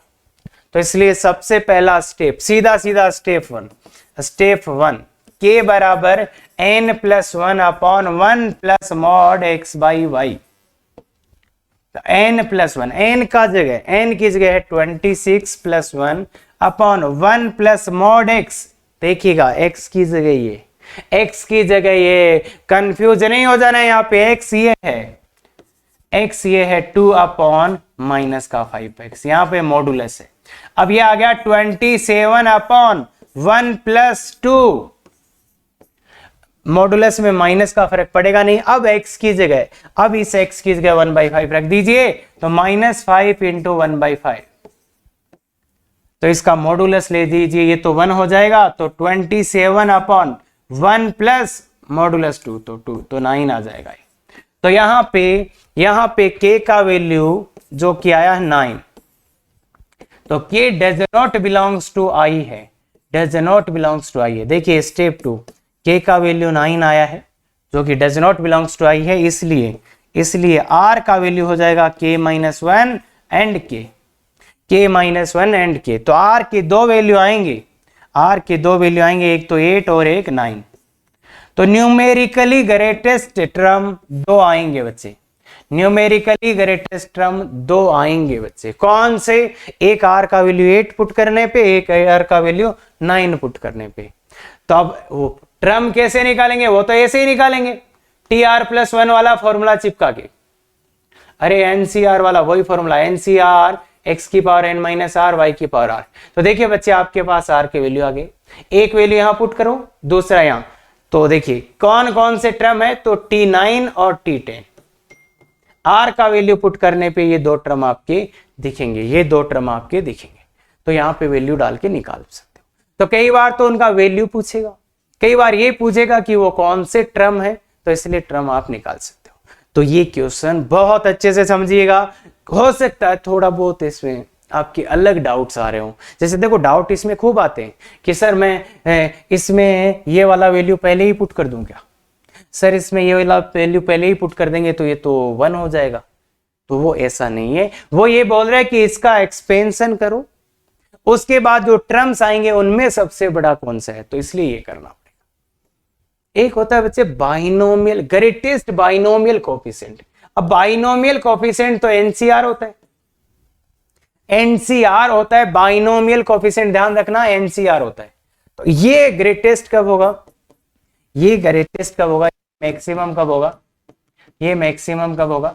तो इसलिए सबसे पहला स्टेप, सीधा स्टेप 1 k बराबर n+1/1 plus mod x/y, n+1, n की जगह है 26 + 1/1 प्लस मॉड x, देखिएगा x की जगह ये, कंफ्यूज नहीं हो जाना है, यहाँ पे x ये है 2/-5x, यहाँ पे मॉडुलस है। अब ये आ गया 27/1 प्लस 2, मॉडुलस में माइनस का फर्क पड़ेगा नहीं, अब x की जगह, अब इस x की जगह 1/5 रख दीजिए, तो -5 × 1/5, तो इसका मॉडुलस ले दीजिए, ये तो 1 हो जाएगा, तो 27/1 प्लस मॉडुलस 2, तो 2, तो 9 आ जाएगा। तो यहाँ पे k का वैल्यू जो कि आया 9, तो k does not belongs to i है, देखिए स्टेप 2, k का वैल्यू 9 आया है जो कि does not belongs to i है, इसलिए r का वैल्यू हो जाएगा k-1 एंड k, तो r के 2 वैल्यू आएंगे, एक तो 8 और एक 9, तो न्यूमेरिकली ग्रेटेस्ट टर्म 2 आएंगे बच्चे, कौन से, एक r का वैल्यू 8 पुट करने पे, एक r का वैल्यू 9 पुट करने पे। तो अब वो टर्म कैसे निकालेंगे, वो तो ऐसे ही निकालेंगे, tr+1 वाला फॉर्मूला चिपका के, अरे NCR वाला वही फॉर्मूला, NCR x⁻n-r y⁻r। तो देखिए बच्चे आपके पास r के वैल्यू आ गए, एक वैल्यू यहां पुट करो, दूसरा यहां, तो देखिए कौन कौन से टर्म है, तो T9 और T10, r का वैल्यू पुट करने पे ये 2 टर्म आपके दिखेंगे, ये दो टर्म आपके दिखेंगे, तो यहाँ पे वैल्यू डाल के निकाल सकते हो। तो कई बार तो उनका वैल्यू पूछेगा, कई बार ये पूछेगा कि वो कौन से टर्म है, तो इसलिए टर्म आप निकाल सकते हो। तो ये क्वेश्चन बहुत अच्छे से समझिएगा। हो सकता है थोड़ा बहुत इसमें आपके अलग डाउट्स आ रहे हो, जैसे देखो डाउट इसमें खूब आते हैं कि सर मैं इसमें ये वाला वैल्यू पहले ही पुट कर दूं क्या, सर इसमें ये वाला वैल्यू पहले ही पुट कर देंगे तो ये तो 1 हो जाएगा। तो वो ऐसा नहीं है, वो ये बोल रहा है कि इसका एक्सपेंशन करो, उसके बाद जो टर्म्स आएंगे उनमें सबसे बड़ा कौन सा है, तो इसलिए ये करना पड़ेगा। एक होता है बच्चे बाइनोमियल, ग्रेटेस्ट बाइनोमियल कोफिशिएंट। अब बाइनोमियल कोफिशिएंट तो एनसीआर होता है, एनसीआर होता है बाइनोमियल कोफिशिएंट, ध्यान रखना एनसीआर होता है। तो ये ग्रेटेस्ट कब होगा, ये ग्रेटेस्ट कब होगा, मैक्सिमम कब होगा, ये मैक्सिमम कब होगा,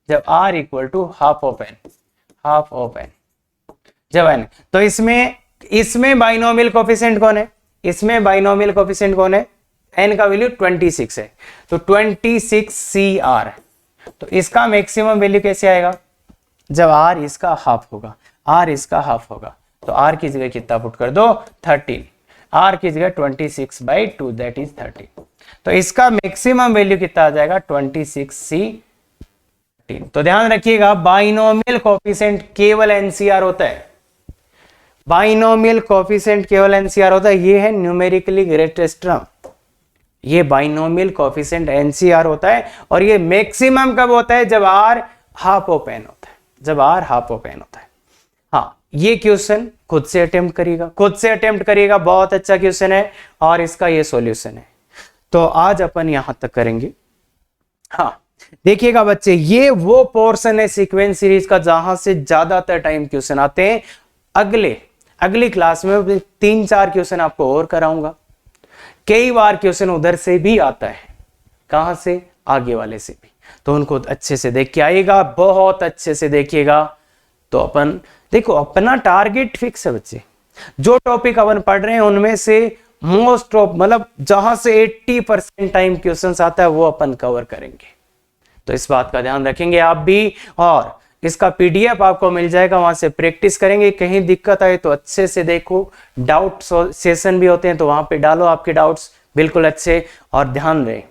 जब r equal to half of n, half of n जब n। तो इसमें बाइनोमियल कोफिशिएंट कौन है, इसमें बाइनोमियल कोफिशिएंट कौन है, n का वैल्यू 26 है, तो 26CR। तो इसका मैक्सिमम वैल्यू कैसे आएगा, जब r इसका हाफ होगा, r इसका हाफ होगा, तो r की जगह कितना पुट कर दो 13, r की जगह 26/2 दैट इज 13। तो इसका मैक्सिमम वैल्यू कितना आ जाएगा 26C। तो ध्यान रखिएगा बाइनोमियल कोफिशिएंट केवल एनसीआर होता है, बाइनोमियल कोफिशिएंट केवल एनसीआर होता है। ये है न्यूमेरिकली ग्रेटेस्ट टर्म, ये बाइनोमियल कोफिशिएंट एनसीआर होता है। और ये मैक्सिमम कब होता है, जब r हाफ ऑफ n होता है, जब r हाफ ऑफ n होता है। हाँ, ये क्वेश्चन खुद से अटेम्प्ट करिएगा, खुद से अटेम्प्ट करिएगा, बहुत अच्छा क्वेश्चन है और इसका ये सॉल्यूशन है। तो आज अपन यहां तक करेंगे। हाँ देखिएगा बच्चे, ये वो पोर्शन है सीक्वेंस सीरीज का जहां से ज्यादातर टाइम क्वेश्चन आते हैं। अगली क्लास में 3-4 क्वेश्चन आपको और कराऊंगा। कई बार क्वेश्चन उधर से भी आता है, कहां से, आगे वाले से भी, तो उनको अच्छे से देख के आइएगा, बहुत अच्छे से देखिएगा। तो अपन देखो अपना टारगेट फिक्स है बच्चे, जो टॉपिक अपन पढ़ रहे हैं उनमें से मोस्ट ऑफ मतलब जहां से 80% टाइम क्वेश्चंस आता है वो अपन कवर करेंगे। तो इस बात का ध्यान रखेंगे आप भी, और इसका पीडीएफ आपको मिल जाएगा, वहां से प्रैक्टिस करेंगे। कहीं दिक्कत आए तो अच्छे से देखो, डाउट सेशन भी होते हैं तो वहां पे डालो आपके डाउट्स बिल्कुल अच्छे। और ध्यान रहे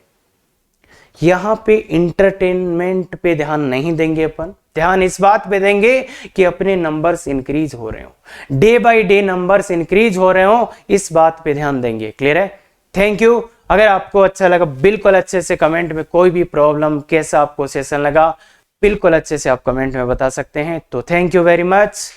यहां पे इंटरटेनमेंट पे ध्यान नहीं देंगे अपन, ध्यान इस बात पे देंगे कि अपने नंबर्स इंक्रीज हो रहे हो, day by day numbers increase हो रहे हो, इस बात पे ध्यान देंगे। क्लियर है? Thank you. अगर आपको अच्छा लगा बिल्कुल अच्छे से कमेंट में, कोई भी प्रॉब्लम कैसा आपको सेशन लगा बिल्कुल अच्छे से आप कमेंट में बता सकते हैं। तो थैंक यू वेरी मच।